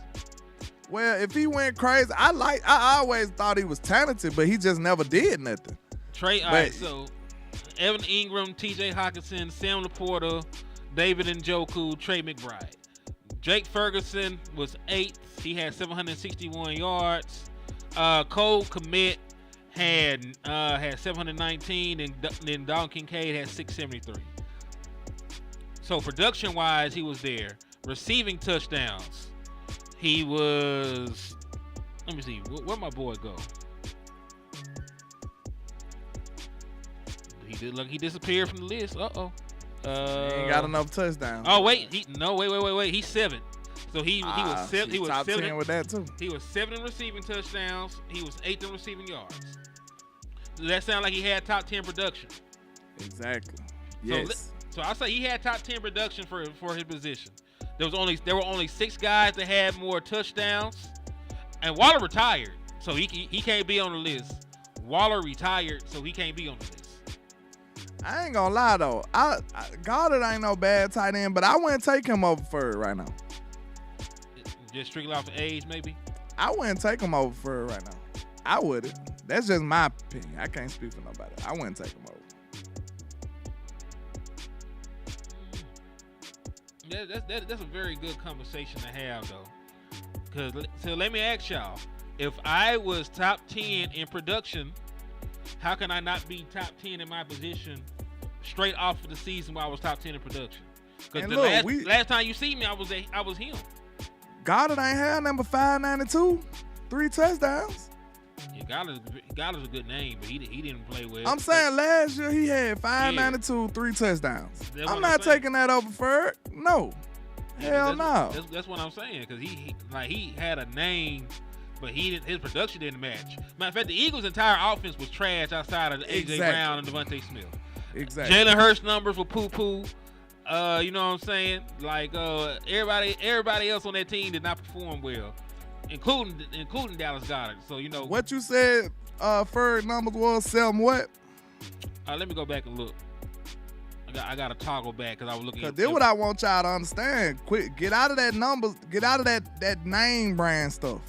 S1: Well, if he went crazy, I always thought he was talented, but he just never did nothing.
S2: All right, so Evan Ingram, T.J. Hawkinson, Sam Laporta, David Njoku, Trey McBride. Jake Ferguson was 8th. He had 761 yards. Cole Kmet had 719, and then Dalton Kincaid had 673. So production-wise, he was there. Receiving touchdowns, he was. Let me see, where'd my boy go? He disappeared from the list.
S1: He ain't got enough touchdowns.
S2: Oh wait, wait. He's 7th. So he was 7. He was
S1: top
S2: 7
S1: 10 with that too.
S2: He was 7 in receiving touchdowns. He was 8th in receiving yards. Does that sound like he had top 10 production?
S1: Exactly. Yes.
S2: So I say he had top 10 production for his position. There were only 6 guys that had more touchdowns, and Waller retired, so he can't be on the list. Waller retired, so he can't be on the list.
S1: I ain't gonna lie though, Goddard ain't no bad tight end, but I wouldn't take him over Furr right now.
S2: Just strictly off the age, maybe?
S1: I wouldn't take him over Furr right now. I wouldn't. That's just my opinion. I can't speak for nobody. I wouldn't take him over.
S2: That's a very good conversation to have, though. So let me ask y'all, if I was top 10 in production, how can I not be top 10 in my position straight off of the season where I was top 10 in production? Because last time you see me, I was him.
S1: Goddard ain't had number 592, 3 touchdowns.
S2: Yeah, Goddard's a good name, but he didn't play well.
S1: I'm saying last year he had 592, 3 touchdowns. I'm not taking that over Ferg. No. Hell no.
S2: That's what I'm saying, because he had a name, but his production didn't match. Matter of fact, the Eagles' entire offense was trash outside of A.J. Brown and Devontae Smith.
S1: Exactly.
S2: Jalen Hurts numbers were poo-poo. You know what I'm saying? Like everybody else on that team did not perform well, including Dallas Goedert. So you know
S1: what you said. Ferg numbers was 7 what?
S2: Let me go back and look. I got to toggle back because I was looking.
S1: Cause this what I want y'all to understand. Quick, get out of that numbers. Get out of that name brand stuff.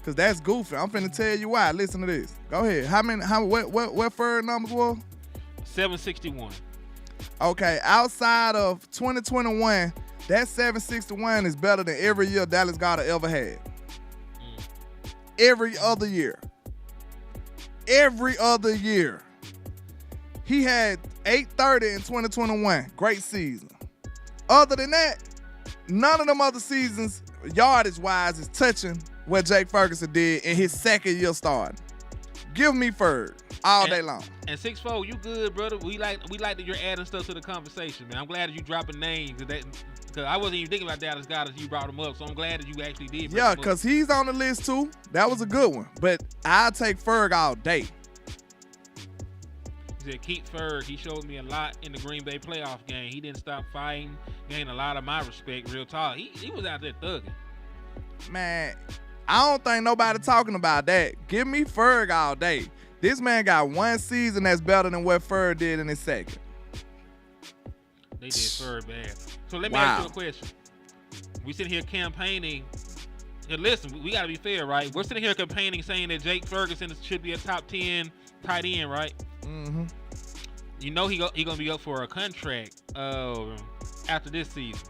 S1: Cause that's goofy. I'm finna tell you why. Listen to this. Go ahead. What Ferg numbers were?
S2: 761.
S1: Okay, outside of 2021, that 761 is better than every year Dallas Goedert ever had. Every other year. Every other year. He had 830 in 2021. Great season. Other than that, none of them other seasons, yardage-wise, is touching what Jake Ferguson did in his second year starting. Give me Ferg all day long.
S2: And 6'4", you good, brother. We like that you're adding stuff to the conversation, man. I'm glad that you dropping names. Because I wasn't even thinking about Dallas Goedert. You brought him up, so I'm glad that you actually did.
S1: Yeah, because he's on the list too. That was a good one. But I'll take Ferg all day.
S2: He said, keep Ferg. He showed me a lot in the Green Bay playoff game. He didn't stop fighting. Gained a lot of my respect. Real talk. He was out there thugging.
S1: Man, I don't think nobody talking about that. Give me Ferg all day. This man got one season that's better than what Ferg did in his second.
S2: They did Ferg bad. So let me ask you a question. We sitting here campaigning. And listen, we got to be fair, right? We're sitting here campaigning saying that Jake Ferguson should be a top 10 tight end, right?
S1: Mm-hmm.
S2: You know he gonna be up for a contract after this season.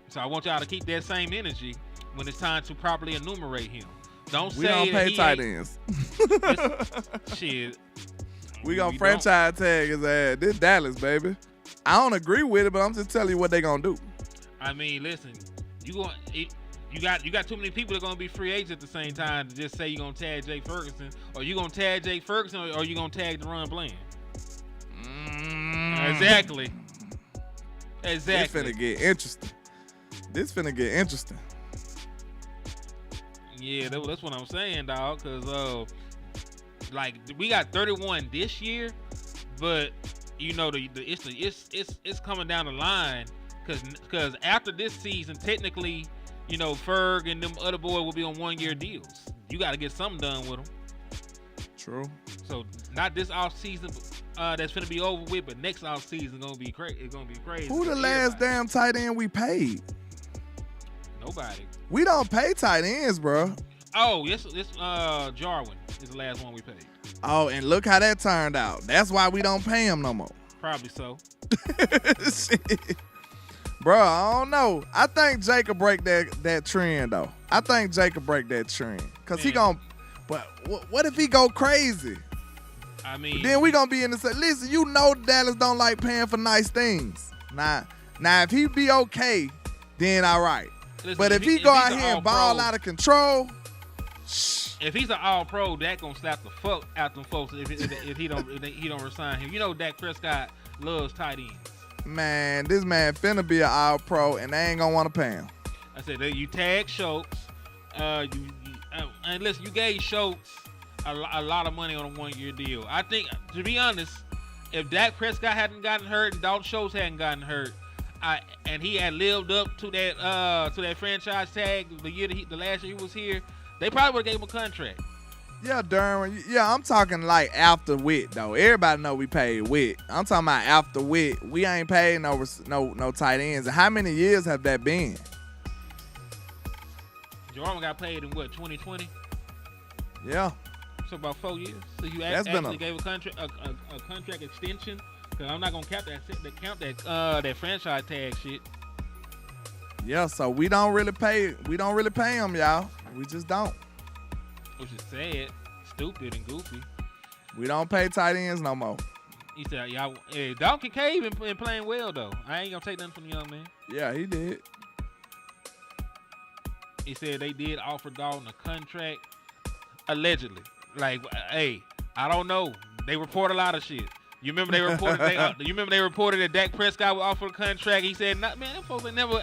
S2: So I want y'all to keep that same energy when it's time to properly enumerate him.
S1: We don't pay tight ends.
S2: Shit.
S1: We gonna franchise tag his ass. This Dallas, baby. I don't agree with it, but I'm just telling you what they gonna do.
S2: I mean, listen, you got too many people that are gonna be free agents at the same time to just say you're gonna tag Jake Ferguson, or you gonna tag Jake Ferguson, or you gonna tag DeRon Bland. Exactly.
S1: This finna get interesting.
S2: Yeah, that's what I'm saying, dog. Cause like we got 31 this year, but you know it's coming down the line. Cause after this season, technically, you know, Ferg and them other boys will be on 1-year deals. You got to get something done with them.
S1: True.
S2: So not this off season that's gonna be over with, but next off season gonna be crazy. It's gonna be crazy.
S1: Who the last damn tight end we paid?
S2: Nobody.
S1: We don't pay tight ends, bro.
S2: Oh, this Jarwin is the last one we paid.
S1: Oh, and look how that turned out. That's why we don't pay him no more.
S2: Probably so.
S1: Shit. Bro, I don't know. I think Jake will break that trend, though. I think Jake will break that trend. Because he gon' but what if he go crazy?
S2: I mean,
S1: then we gonna be in the listen, you know Dallas don't like paying for nice things. Now if he be okay, then all right. Listen, but if he go out here and ball out of control,
S2: if he's an all-pro, Dak gonna slap the fuck out them folks if he don't resign him. You know Dak Prescott loves tight ends.
S1: Man, this man finna be an all-pro, and they ain't gonna want to pay him.
S2: I said you tag Schultz, and listen, you gave Schultz a lot of money on a 1-year deal. I think, to be honest, if Dak Prescott hadn't gotten hurt and Dalton Schultz hadn't gotten hurt, and he had lived up to that franchise tag the last year he was here, they probably would have gave him a contract.
S1: Yeah, Derwin. Yeah, I'm talking like after Witt though. Everybody know we paid Witt. I'm talking about after Witt. We ain't paid no tight ends. And how many years have that been?
S2: Jordan got paid in what, 2020?
S1: Yeah.
S2: So about 4 years. So you actually gave a contract extension. Cause I'm not gonna count that franchise tag shit.
S1: Yeah, so we don't really pay him, y'all. We just don't.
S2: Which is sad, stupid, and goofy.
S1: We don't pay tight ends no more.
S2: He said, y'all, Dalton Kincaid been playing well though. I ain't gonna take nothing from the young man.
S1: Yeah, he did.
S2: He said they did offer Dalton a contract, allegedly. Like, hey, I don't know. They report a lot of shit. You remember they reported that Dak Prescott was offered a contract. He said, "Man, them folks ain't never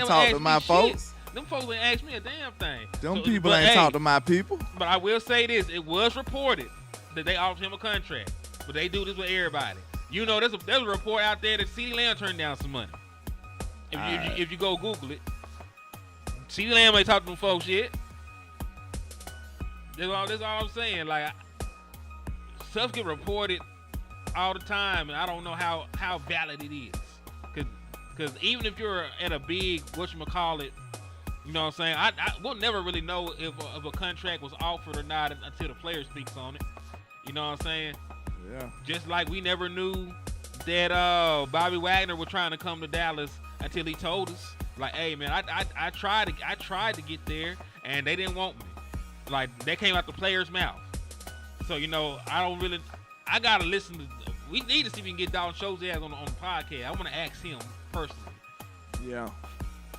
S1: talked to my folks.
S2: Them folks ain't asked me a damn thing.
S1: Them people ain't talked to my people."
S2: But I will say this: it was reported that they offered him a contract, but they do this with everybody. You know, there's a report out there that CeeDee Lamb turned down some money. If you go Google it, CeeDee Lamb ain't talked to them folks yet. That's all I'm saying. Like, stuff get reported all the time, and I don't know how valid it is. Because even if you're at a big, whatchamacallit, you know what I'm saying, we'll never really know if a contract was offered or not until the player speaks on it. You know what I'm saying?
S1: Yeah.
S2: Just like we never knew that Bobby Wagner was trying to come to Dallas until he told us, like, hey man, I tried to get there and they didn't want me. Like, that came out the player's mouth. So, you know, I gotta listen to. We need to see if we can get Dalton Schultz on the podcast. I want to ask him personally.
S1: Yeah.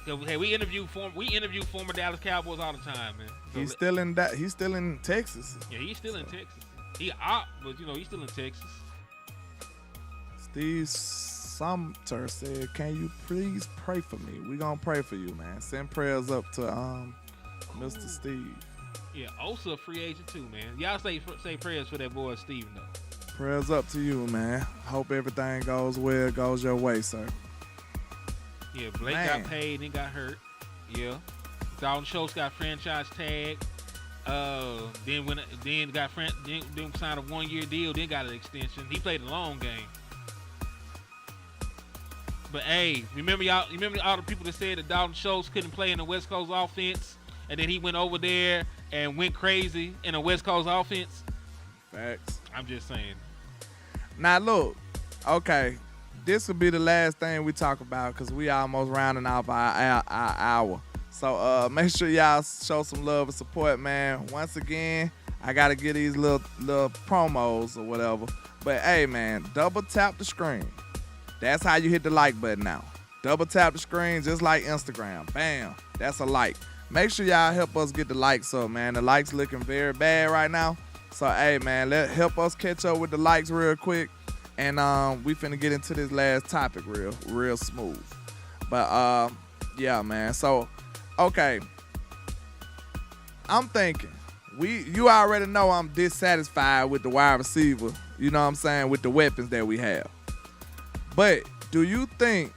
S2: Hey, we interview former Dallas Cowboys all the time, man. So
S1: he's still in Texas.
S2: Yeah, he's still in Texas. But you know, he's still in Texas.
S1: Steve Sumter said, "Can you please pray for me? We gonna pray for you, man. Send prayers up to Mr. Steve."
S2: Yeah, also a free agent too, man. Y'all say prayers for that boy Steve, though.
S1: Prayers up to you, man. Hope everything goes well, goes your way, sir.
S2: Yeah, Blake got paid and got hurt. Yeah. Dalton Schultz got franchise tag. Then signed a 1-year deal. Then got an extension. He played a long game. But hey, remember all the people that said that Dalton Schultz couldn't play in the West Coast offense, and then he went over there and went crazy in the West Coast offense.
S1: Facts.
S2: I'm just saying.
S1: Now look, okay, this will be the last thing we talk about because we almost rounding off our hour. So make sure y'all show some love and support, man. Once again, I gotta get these little promos or whatever. But hey, man, double tap the screen. That's how you hit the like button now. Double tap the screen just like Instagram. Bam, that's a like. Make sure y'all help us get the likes up, man. The likes looking very bad right now. So hey, man, help us catch up with the likes real quick. And we finna get into this last topic real smooth. But yeah, man. So okay, I'm thinking you already know I'm dissatisfied with the wide receiver. You know what I'm saying, with the weapons that we have. But do you think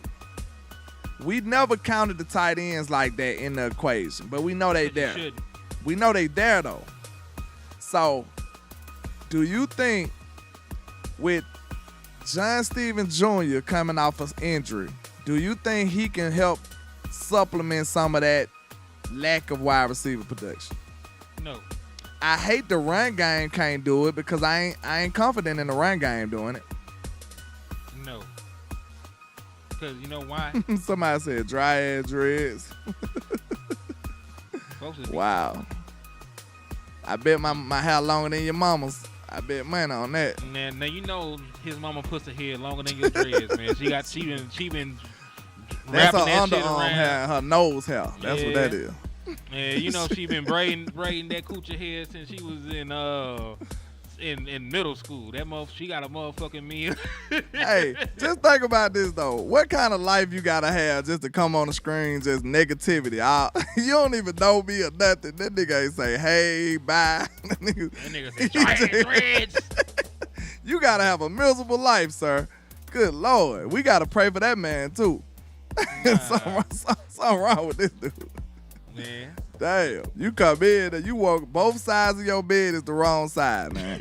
S1: we never counted the tight ends like that in the equation? But we know they there. We know they there though. So do you think with John Stevens Jr. coming off of injury, do you think he can help supplement some of that lack of wide receiver production?
S2: No.
S1: I hate the run game can't do it because I ain't confident in the run game doing it.
S2: No. Because you know why?
S1: Somebody said dry ass dreads. Wow. I bet my hair longer than your mama's. I bet money on that.
S2: Now you know his mama puts her hair longer than your dreads, man. She been
S1: that's
S2: wrapping
S1: her
S2: that shit
S1: underarm
S2: around.
S1: hair, her nose hair. That's what that is.
S2: Yeah, you know she been braiding that coochie hair since she was in middle school. That she got a motherfucking meal.
S1: Hey, just think about this though. What kind of life you gotta have just to come on the screen, just negativity? You don't even know me or nothing. That nigga ain't say, hey, bye. That
S2: nigga say, giant threads.
S1: You gotta have a miserable life, sir. Good Lord. We gotta pray for that man too. Something wrong with this dude.
S2: Man.
S1: Damn, you come in and you walk both sides of your bed is the wrong side, man.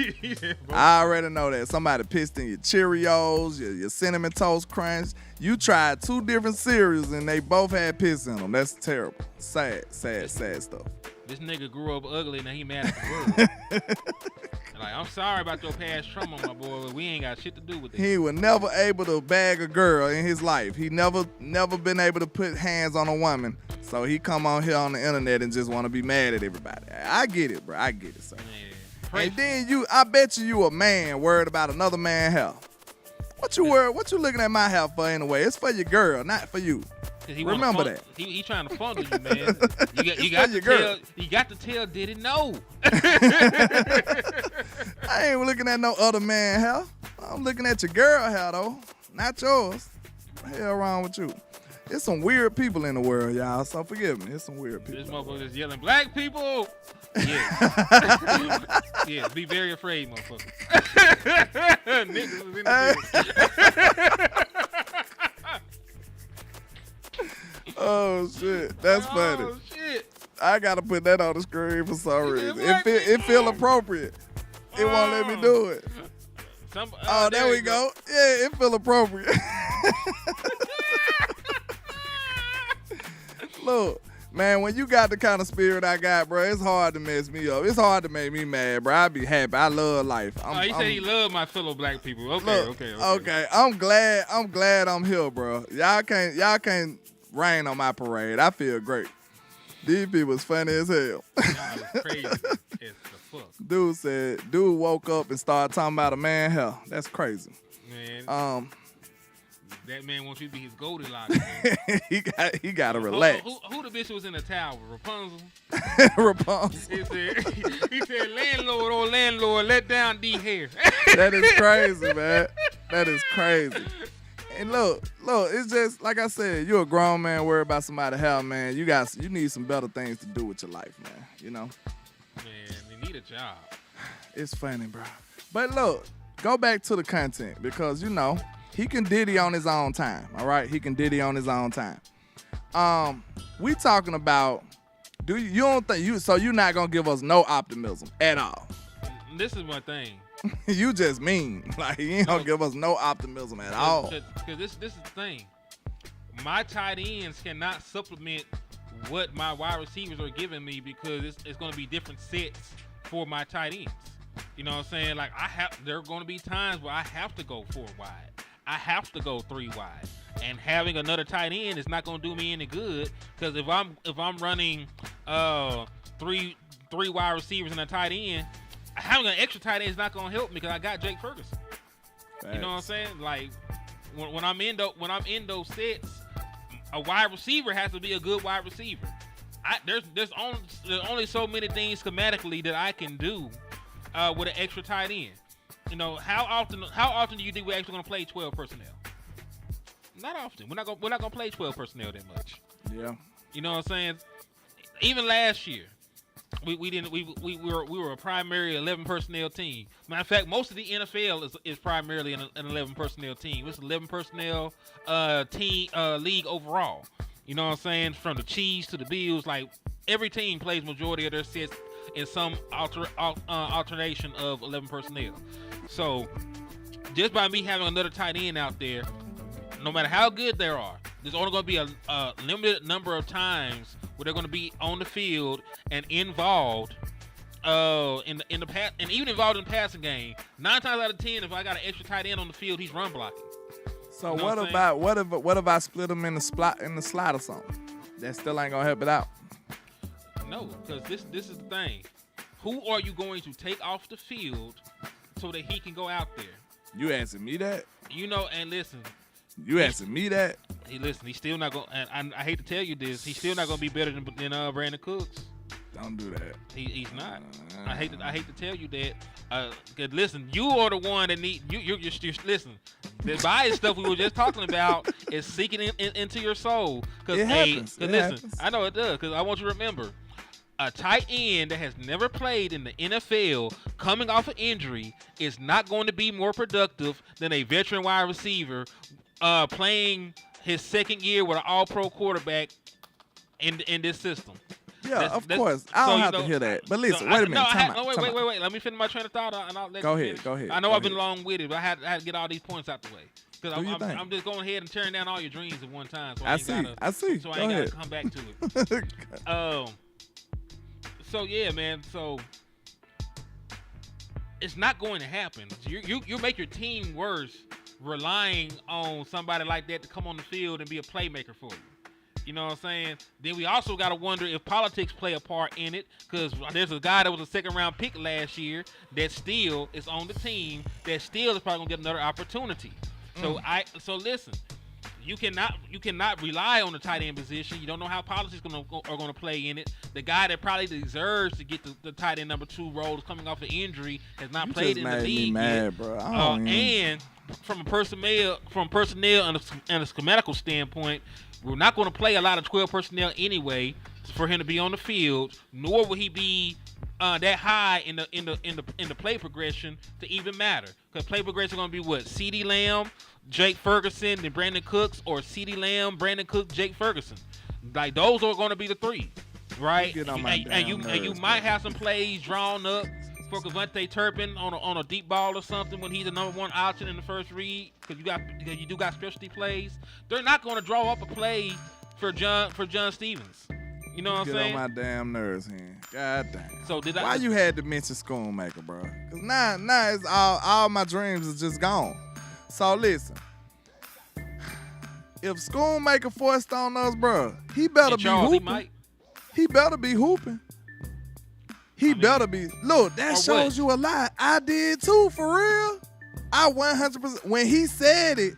S1: I already know that. Somebody pissed in your Cheerios, your Cinnamon Toast Crunch. You tried 2 different cereals and they both had piss in them. That's terrible. Sad stuff.
S2: This nigga grew up ugly and now he mad at the world. Like, I'm sorry about your past trauma, my boy, but we ain't got shit to do with it.
S1: He was never able to bag a girl in his life. He never been able to put hands on a woman. So he come on here on the internet and just want to be mad at everybody. I get it, bro. I get it, sir. Yeah. And then I bet you a man worried about another man's health. What you looking at my health for anyway? It's for your girl, not for you. Remember that.
S2: He trying to fondle you, man. You got to tell Diddy no.
S1: I ain't looking at no other man health. I'm looking at your girl health though, not yours. What the hell wrong with you? There's some weird people in the world, y'all, so forgive me. There's some weird people.
S2: This motherfucker is yelling, black people! Yeah. Yeah, be very afraid, motherfucker. Niggas was in the
S1: Oh, shit. That's funny.
S2: Oh, shit.
S1: I got to put that on the screen for some reason. It feel appropriate. It won't let me do it. There we go. Yeah, it feel appropriate. Look, man, when you got the kind of spirit I got, bro, it's hard to mess me up. It's hard to make me mad, bro. I be happy. I love life.
S2: He said he love my fellow black people. Okay.
S1: I'm glad I'm here, bro. Y'all can't rain on my parade. I feel great. These people's funny as hell.
S2: Y'all crazy as the fuck.
S1: Dude woke up and started talking about a man hell. That's crazy.
S2: Man. That man wants you to be his Goldilocks.
S1: he gotta relax.
S2: Who the bitch was in the tower? Rapunzel?
S1: Rapunzel.
S2: He said, landlord, let down D hair.
S1: That is crazy, man. That is crazy. And look, it's just like I said, you're a grown man worried about somebody's health, man. You need some better things to do with your life, man. You know?
S2: Man, you need a job.
S1: It's funny, bro. But look, go back to the content because, you know, he can diddy on his own time, all right? He can diddy on his own time. We talking about Do you don't think you? So you're not gonna give us no optimism at all?
S2: This is my thing.
S1: You just mean like you ain't gonna give us no optimism at all.
S2: Because this is the thing. My tight ends cannot supplement what my wide receivers are giving me because it's going to be different sets for my tight ends. You know what I'm saying? Like there are going to be times where I have to go 4 wide. I have to go 3 wide. And having another tight end is not going to do me any good because if I'm running 3 wide receivers and a tight end, having an extra tight end is not going to help me because I got Jake Ferguson. Thanks. You know what I'm saying? Like when I'm in those sets, a wide receiver has to be a good wide receiver. There's only so many things schematically that I can do with an extra tight end. You know, how often do you think we're actually going to play 12 personnel? Not often. We're not going to play 12 personnel that much.
S1: Yeah.
S2: You know what I'm saying? Even last year, we were a primary 11 personnel team. Matter of fact, most of the NFL is primarily an 11 personnel team. It's an 11 personnel team league overall. You know what I'm saying? From the Chiefs to the Bills, like every team plays majority of their sets in some alternation of 11 personnel. So just by me having another tight end out there, no matter how good they are, there's only going to be a limited number of times where they're going to be on the field and involved in the pass, and even involved in the passing game. 9 times out of 10, if I got an extra tight end on the field, he's run blocking.
S1: So you know what if I split them in the slot or something? That still ain't gonna help it out.
S2: No, because this is the thing. Who are you going to take off the field so that he can go out there?
S1: You asking me that?
S2: You know, and listen.
S1: You asking me that?
S2: He's still not going. And I hate to tell you this, he's still not going to be better than Brandon Cooks.
S1: Don't do that.
S2: He's not. I hate to tell you that. Cause listen, you are the one that need you're listen. The bias stuff we were just talking about is seeking into your soul. Cause
S1: it happens.
S2: Listen, I know it does. Cause I want you to remember, a tight end that has never played in the NFL coming off an injury is not going to be more productive than a veteran wide receiver playing his second year with an all-pro quarterback in this system.
S1: Yeah, of course. I don't have to hear that. But listen, wait a minute.
S2: Wait. Let me finish my train of thought, and I'll let
S1: go
S2: you
S1: ahead. Go ahead.
S2: I know I've been long-witted, but I had to get all these points out the way. Because I'm just going ahead and tearing down all your dreams at one time. So I see. So I ain't got to come back to it. So, yeah, man. So, it's not going to happen. You make your team worse relying on somebody like that to come on the field and be a playmaker for you. You know what I'm saying? Then we also got to wonder if politics play a part in it, because there's a guy that was a second-round pick last year that still is on the team that still is probably going to get another opportunity. So listen, you cannot rely on the tight end position. You don't know how politics are going to play in it. The guy that probably deserves to get the tight end number 2 role is coming off an injury, has not played in the league yet.
S1: Bro.
S2: And from a personnel and a schematical standpoint, we're not going to play a lot of 12 personnel anyway for him to be on the field, nor will he be that high in the play progression to even matter. Because play progression is going to be what? CeeDee Lamb, Jake Ferguson, then Brandon Cooks, or CeeDee Lamb, Brandon Cooks, Jake Ferguson. Like, those are going to be the 3, right? And you might have some plays drawn up for Devontae Turpin on a deep ball or something when he's the number 1 option in the first read, because you do got specialty plays. They're not going to draw up a play for John Stevens. You know what I'm saying?
S1: Get on my damn nerves, man. God damn.
S2: So
S1: why you had to mention Schoonmaker, bro? Because now it's all my dreams is just gone. So listen, if Schoonmaker forced on us, bro, he better be hooping. He better be hooping. He better be. Look, that shows you a lot. I did too, for real. I 100%. When he said it,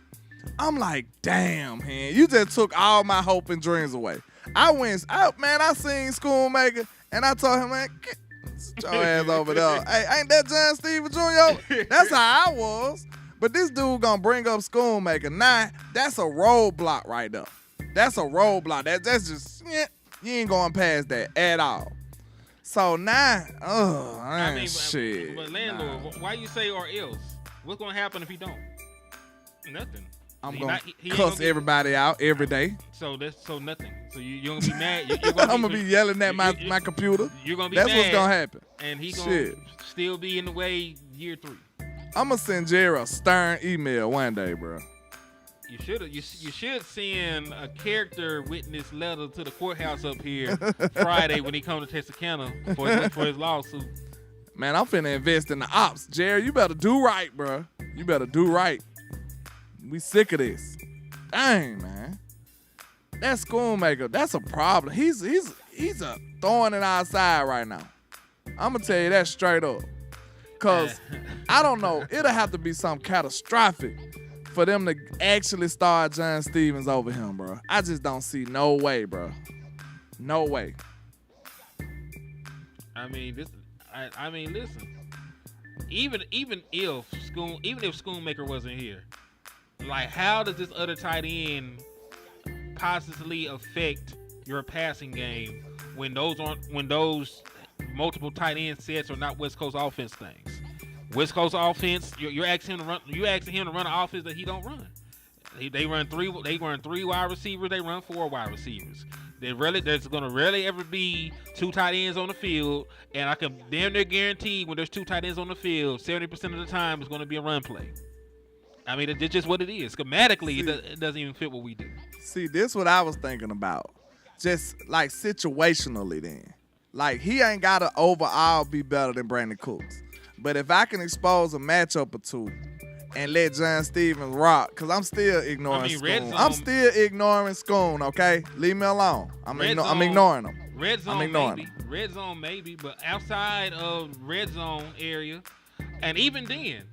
S1: I'm like, damn, man, you just took all my hope and dreams away. I seen Schoonmaker, and I told him, man, get your ass over there. Hey, ain't that John Steven Jr.? That's how I was. But this dude gonna bring up Schoonmaker. Nah, that's a roadblock right there. That's a roadblock. That's just, you ain't going past that at all. So now, shit.
S2: But landlord, why you say or else? What's gonna happen if he don't? Nothing.
S1: I'm gonna cuss everybody out every day.
S2: So nothing. So you're gonna be mad. You're gonna
S1: I'm gonna be yelling at my computer.
S2: You're gonna be
S1: That's
S2: mad.
S1: what's gonna happen.
S2: And he's gonna still be in the way year 3.
S1: I'm gonna send Jerry a stern email one day, bro.
S2: You should send a character witness letter to the courthouse up here Friday when he comes to Texarkana for his lawsuit.
S1: Man, I'm finna invest in the ops. Jerry, you better do right, bro. You better do right. We sick of this. Dang, man. That Schoonmaker, that's a problem. He's a thorn in our side right now. I'm gonna tell you that straight up. Cause I don't know, it'll have to be something catastrophic for them to actually start John Stevens over him, bro. I just don't see no way, bro. No way.
S2: I mean, listen. Even if Schoonmaker wasn't here, like, how does this other tight end positively affect your passing game when those multiple tight end sets are not West Coast offense things? West Coast offense, you're asking him to run. You asking him to run an offense that he don't run. They run 3 wide receivers. They run 4 wide receivers. There's gonna rarely ever be 2 tight ends on the field, and I can damn near guarantee when there's 2 tight ends on the field, 70% of the time it's gonna be a run play. I mean, it's just what it is. Schematically, it doesn't even fit what we do.
S1: See, this is what I was thinking about. Just like situationally then. Like, he ain't got to overall be better than Brandon Cooks. But if I can expose a matchup or 2 and let John Stevens rock, because I'm still ignoring Schoon. I'm still ignoring Schoon, okay? Leave me alone. I'm ignoring him.
S2: Red zone maybe, but outside of red zone area, and even then,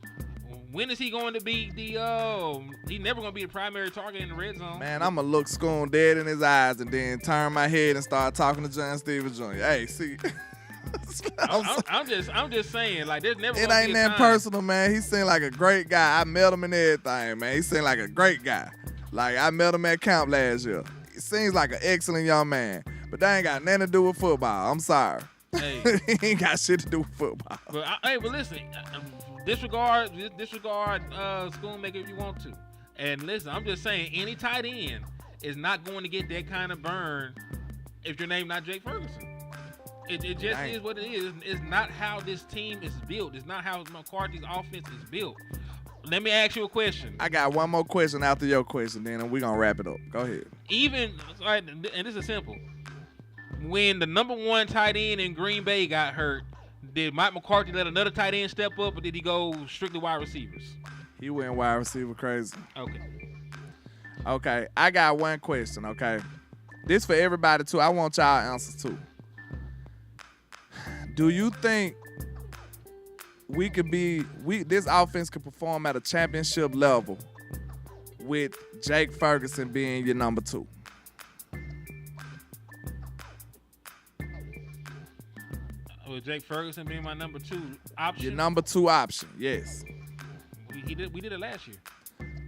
S2: when is he going to be he's never going to be the primary target in the red zone.
S1: Man, I'm going to look Schoon dead in his eyes and then turn my head and start talking to John Stevens Jr. Hey, see.
S2: I'm just saying, like, there's never.
S1: It ain't that personal, man. He seemed like a great guy. I met him and everything, man. He seemed like a great guy. Like, I met him at camp last year. He seems like an excellent young man, but that ain't got nothing to do with football. I'm sorry.
S2: Hey.
S1: He ain't got shit to do with football.
S2: But listen, disregard Schoonmaker if you want to. And listen, I'm just saying, any tight end is not going to get that kind of burn if your name not Jake Ferguson. It just is what it is. It's not how this team is built. It's not how McCarthy's offense is built. Let me ask you a question.
S1: I got one more question after your question, then, and we're going to wrap it up. Go ahead.
S2: And this is simple. When the number 1 tight end in Green Bay got hurt, did Mike McCarthy let another tight end step up, or did he go strictly wide receivers?
S1: He went wide receiver crazy.
S2: Okay,
S1: I got one question, okay? This for everybody, too. I want y'all answers, too. Do you think this offense could perform at a championship level with Jake Ferguson being your number 2?
S2: With Jake Ferguson being my number 2 option?
S1: Your number 2 option, yes.
S2: We did it last year.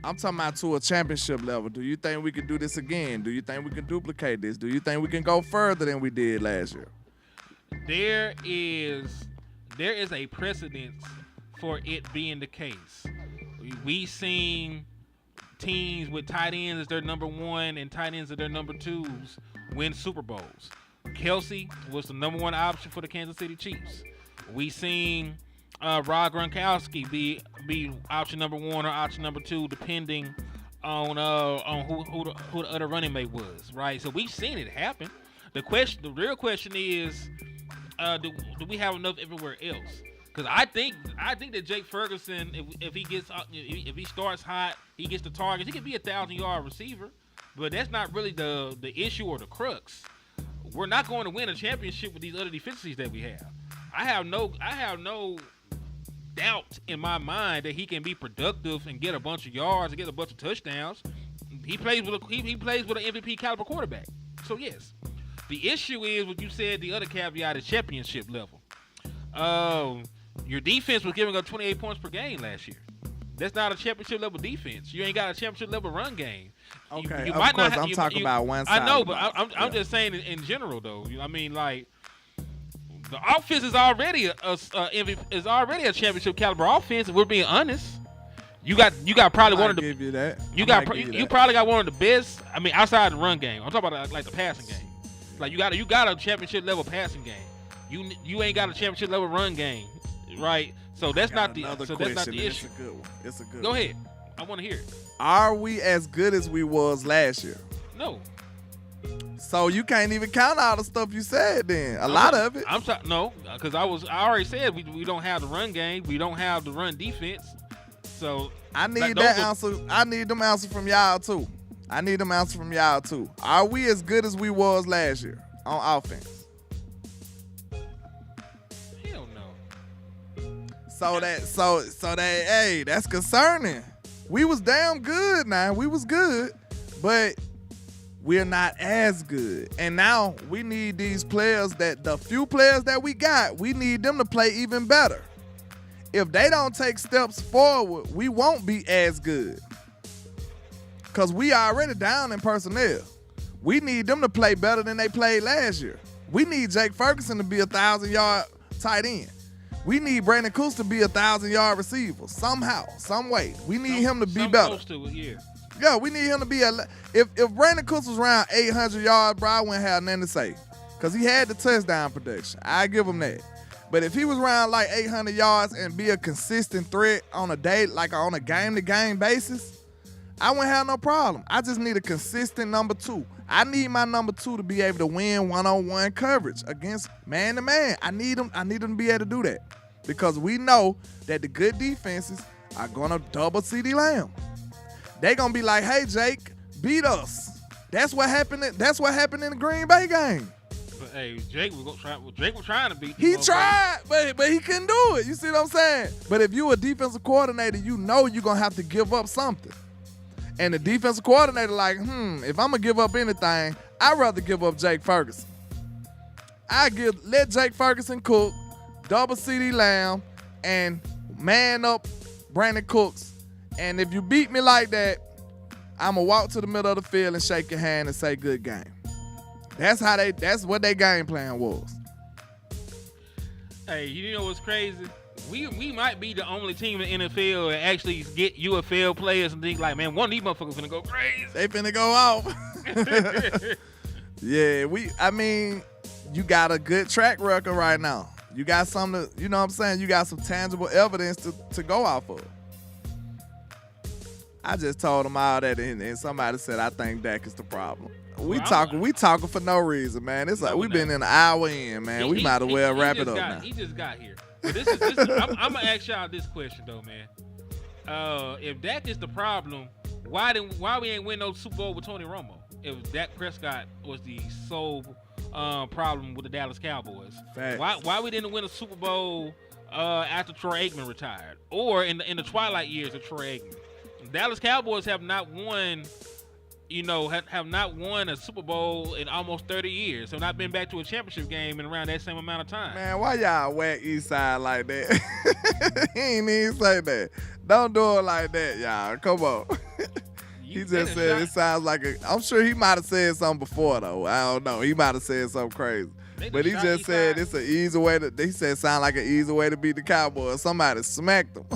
S1: I'm talking about to a championship level. Do you think we can do this again? Do you think we can duplicate this? Do you think we can go further than we did last year?
S2: There is a precedence for it being the case. We seen teams with tight ends as their number 1 and tight ends as their number 2s win Super Bowls. Kelsey was the number 1 option for the Kansas City Chiefs. We seen Rob Gronkowski be option number 1 or option number 2, depending on who the other running mate was, right? So we've seen it happen. The real question is, do we have enough everywhere else? Because I think that Jake Ferguson, if he starts hot, he gets the targets, he could be a 1,000-yard receiver. But that's not really the issue or the crux. We're not going to win a championship with these other deficiencies that we have. I have no doubt in my mind that he can be productive and get a bunch of yards and get a bunch of touchdowns. He plays with an MVP caliber quarterback. So yes. The issue is what you said, the other caveat is championship level. Your defense was giving up 28 points per game last year. That's not a championship level defense. You ain't got a championship level run game.
S1: Okay, I'm talking about one side.
S2: I know, but I'm just saying in general though. I mean, like, the offense is already a championship caliber offense. If we're being honest. You got probably one of the.
S1: Give you that.
S2: You probably got one of the best. I mean, outside the run game, I'm talking about like the passing game. Like you got a championship level passing game. You ain't got a championship level run game, right? So that's not the issue.
S1: It's a good one. It's a good.
S2: Go ahead. I want to hear it.
S1: Are we as good as we was last year?
S2: No.
S1: So you can't even count all the stuff you said. Then a lot of it.
S2: No, because I already said we don't have the run game. We don't have the run defense. So
S1: I need that answer. I need them answers from y'all too. Are we as good as we was last year on offense?
S2: Hell no.
S1: So hey, that's concerning. We was damn good now. We was good, but we're not as good. And now we need these players the few players that we got, we need them to play even better. If they don't take steps forward, we won't be as good. Because we already down in personnel. We need them to play better than they played last year. We need Jake Ferguson to be 1,000-yard tight end. We need Brandon Cooks to be 1,000-yard receiver somehow, some way. We need him to be better.
S2: Close to it, yeah.
S1: Yeah, we need him to be if Brandon Cooks was around 800 yards, bro, I wouldn't have nothing to say. Because he had the touchdown production. I give him that. But if he was around like 800 yards and be a consistent threat on a day, like on a game-to-game basis, I wouldn't have no problem. I just need a consistent number 2. I need my number 2 to be able to win one-on-one coverage against man-to-man. I need him to be able to do that. Because we know that the good defenses are going to double CeeDee Lamb. They going to be like, hey, Jake, beat us. That's what happened in the Green Bay game.
S2: But hey, Jake was trying to beat.
S1: He tried, but he couldn't do it. You see what I'm saying? But if you a defensive coordinator, you know you're gonna have to give up something. And the defensive coordinator like, if I'm gonna give up anything, I'd rather give up Jake Ferguson. Let Jake Ferguson cook, double CeeDee Lamb, and man up Brandon Cooks. And if you beat me like that, I'm gonna walk to the middle of the field and shake your hand and say good game. That's what their game plan was.
S2: Hey, you know what's crazy? We might be the only team in the NFL that actually get UFL players and think like, man, one of these motherfuckers finna go crazy.
S1: They finna go off. Yeah, you got a good track record right now. You got something to, you know what I'm saying? You got some tangible evidence to go off of. I just told them all that, and somebody said, I think Dak is the problem. We talking for no reason, man. It's like we've been in an hour in, man. We might as well wrap it up now.
S2: He just got here. But this is I'm gonna ask y'all this question though, man. If Dak is the problem, why we ain't win no Super Bowl with Tony Romo? If Dak Prescott was the sole problem with the Dallas Cowboys,
S1: Facts.
S2: Why we didn't win a Super Bowl after Troy Aikman retired, or in the twilight years of Troy Aikman? Dallas Cowboys have not won. Have not won a Super Bowl in almost 30 years. Have not been back to a championship game in around that same amount of time.
S1: Man, why y'all whack East Side like that? He ain't even say that. Don't do it like that, y'all. Come on. He just said it sounds like I'm sure he might have said something before, though. I don't know. He might have said something crazy. But he just said it's an easy way he said sound like an easy way to beat the Cowboys. Somebody smacked them.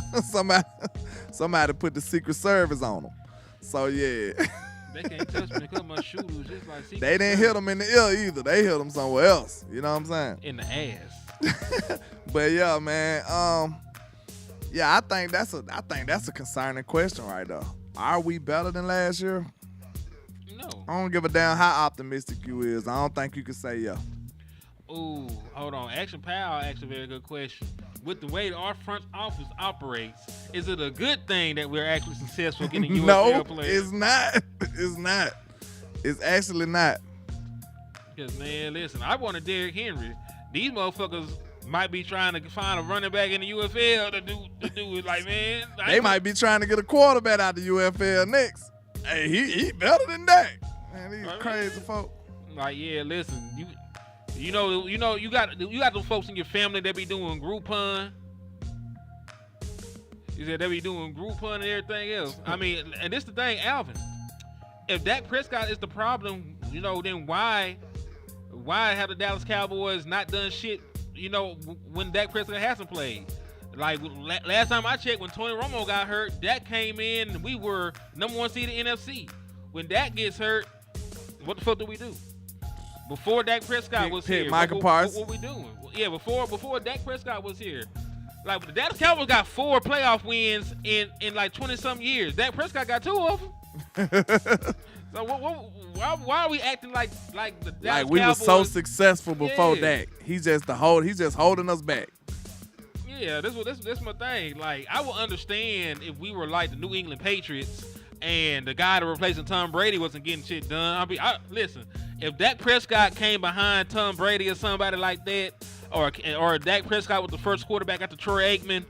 S1: Somebody put the Secret Service on them. So, yeah.
S2: They can't touch me because my shoes just like
S1: they didn't hit him in the ear either. They hit him somewhere else. You know what I'm saying?
S2: In the ass.
S1: But yeah, man. Yeah, I think that's a concerning question right there. Are we better than last year?
S2: No.
S1: I don't give a damn how optimistic you is. I don't think you can say yeah.
S2: Ooh, hold on. Action Pal asked a very good question. With the way our front office operates, is it a good thing that we're actually successful getting UFL players?
S1: No, it's not. It's not. It's actually not.
S2: Because, man, listen, I wanted Derrick Henry. These motherfuckers might be trying to find a running back in the UFL to do it. Like, man.
S1: They might be trying to get a quarterback out the UFL next. Hey, he better than that. Man, these crazy folk.
S2: Like, yeah, listen, you got those folks in your family that be doing Groupon. You said they be doing Groupon and everything else. I mean, and this the thing, Alvin. If Dak Prescott is the problem, then why have the Dallas Cowboys not done shit? When Dak Prescott hasn't played, Like last time I checked, when Tony Romo got hurt, Dak came in and we were #1 seed in the NFC. When Dak gets hurt, what the fuck do we do? Before Dak Prescott was here,
S1: Michael
S2: what
S1: Parsons.
S2: we doing? Yeah, before Dak Prescott was here. Like the Dallas Cowboys got 4 playoff wins in like 20-some years. Dak Prescott got 2 of them. So why are we acting like the Dallas
S1: Like we
S2: Cowboys?
S1: were so successful before
S2: Yeah.
S1: Dak. He's just holding us back.
S2: Yeah, this my thing. Like I would understand if we were like the New England Patriots and the guy replacing Tom Brady wasn't getting shit done. Listen, if Dak Prescott came behind Tom Brady or somebody like that, or Dak Prescott was the first quarterback after Troy Aikman,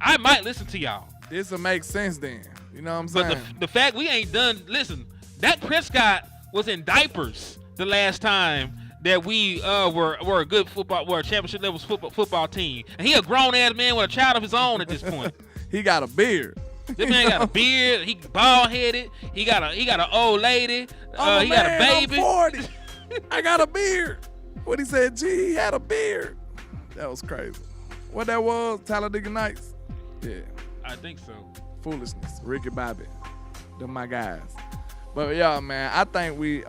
S2: I might listen to y'all.
S1: This will make sense then. You know what I'm saying?
S2: But the fact we ain't done. Listen, Dak Prescott was in diapers the last time that we were a good a championship level football team, and he a grown ass man with a child of his own at this point.
S1: He got a beard.
S2: This man got a beard. He bald headed. He got an old lady.
S1: I'm
S2: He got a baby.
S1: I'm 40. I got a beard. What he said? Gee, he had a beard. That was crazy. What that was? Talladega Nights. Yeah.
S2: I think so.
S1: Foolishness. Ricky Bobby. Them my guys. But yeah, man, I think we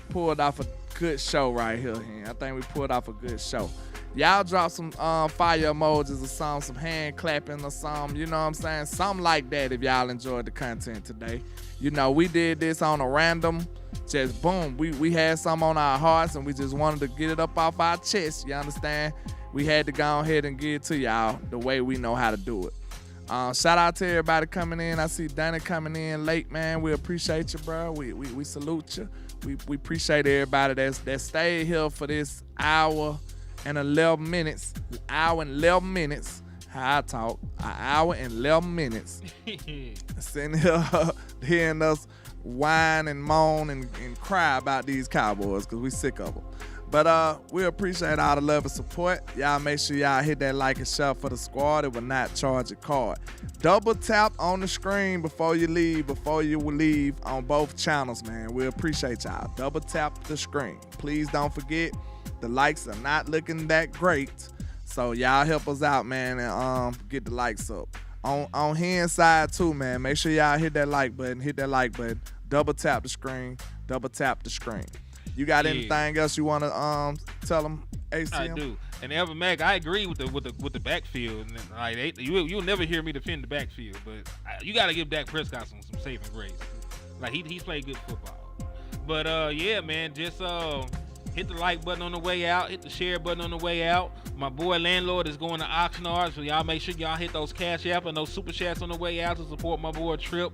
S1: pulled off a good show right here. I think we pulled off a good show. Y'all drop some fire emojis or some hand clapping or something, you know what I'm saying? Something like that if y'all enjoyed the content today. You know, we did this on a random, just boom. We had some on our hearts and we just wanted to get it up off our chest, you understand? We had to go ahead and get it to y'all the way we know how to do it. Shout out to everybody coming in. I see Danny coming in late, man. We appreciate you, bro. We salute you. We appreciate everybody that stayed here for this hour and 11 minutes. Hour and 11 minutes. How I talk. An hour and 11 minutes. Sitting here hearing us whine and moan and cry about these Cowboys because we sick of them. But we appreciate all the love and support. Y'all make sure y'all hit that like and share for the squad. It will not charge a card. Double tap on the screen before you leave on both channels, man. We appreciate y'all. Double tap the screen. Please don't forget, the likes are not looking that great. So y'all help us out, man, and get the likes up. On hand side too, man. Make sure y'all hit that like button. Double tap the screen. You got anything else you want to tell them, ACM?
S2: I do. And Evan Mack, I agree with the backfield. And like you'll never hear me defend the backfield, but you got to give Dak Prescott some saving grace. Like he's played good football. But yeah, man, just hit the like button on the way out, hit the share button on the way out. My boy Landlord is going to Oxnard, so y'all make sure y'all hit those Cash App and those Super Chats on the way out to support my boy Trip.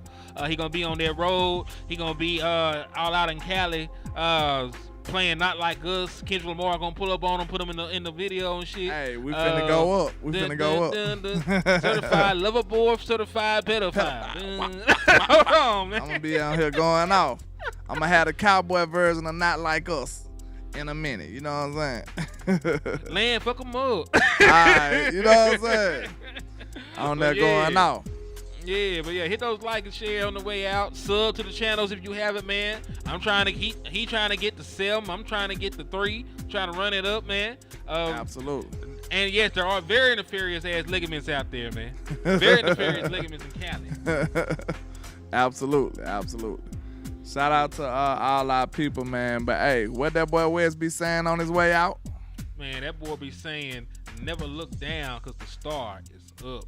S2: He gonna be on that road. He gonna be all out in Cali, playing Not Like Us. Kendrick Lamar gonna pull up on him, put him in the video and shit.
S1: Hey, we finna go up.
S2: Certified lover boy, certified pedophile. Hold on, man.
S1: I'm gonna be out here going off. I'm gonna have the cowboy version of Not Like Us in a minute. You know what I'm saying?
S2: Land, fuck him up.
S1: All right, you know what I'm saying? On there going off.
S2: Yeah, but yeah, hit those like and share on the way out. Sub to the channels if you haven't, man. I'm trying to he trying to get the 7. I'm trying to get the 3. Trying to run it up, man.
S1: Absolutely.
S2: And yes, there are very nefarious ass ligaments out there, man. Very nefarious ligaments in Cali.
S1: Absolutely. Shout out to all our people, man. But hey, what that boy Wes be saying on his way out?
S2: Man, that boy be saying, never look down because the star is up.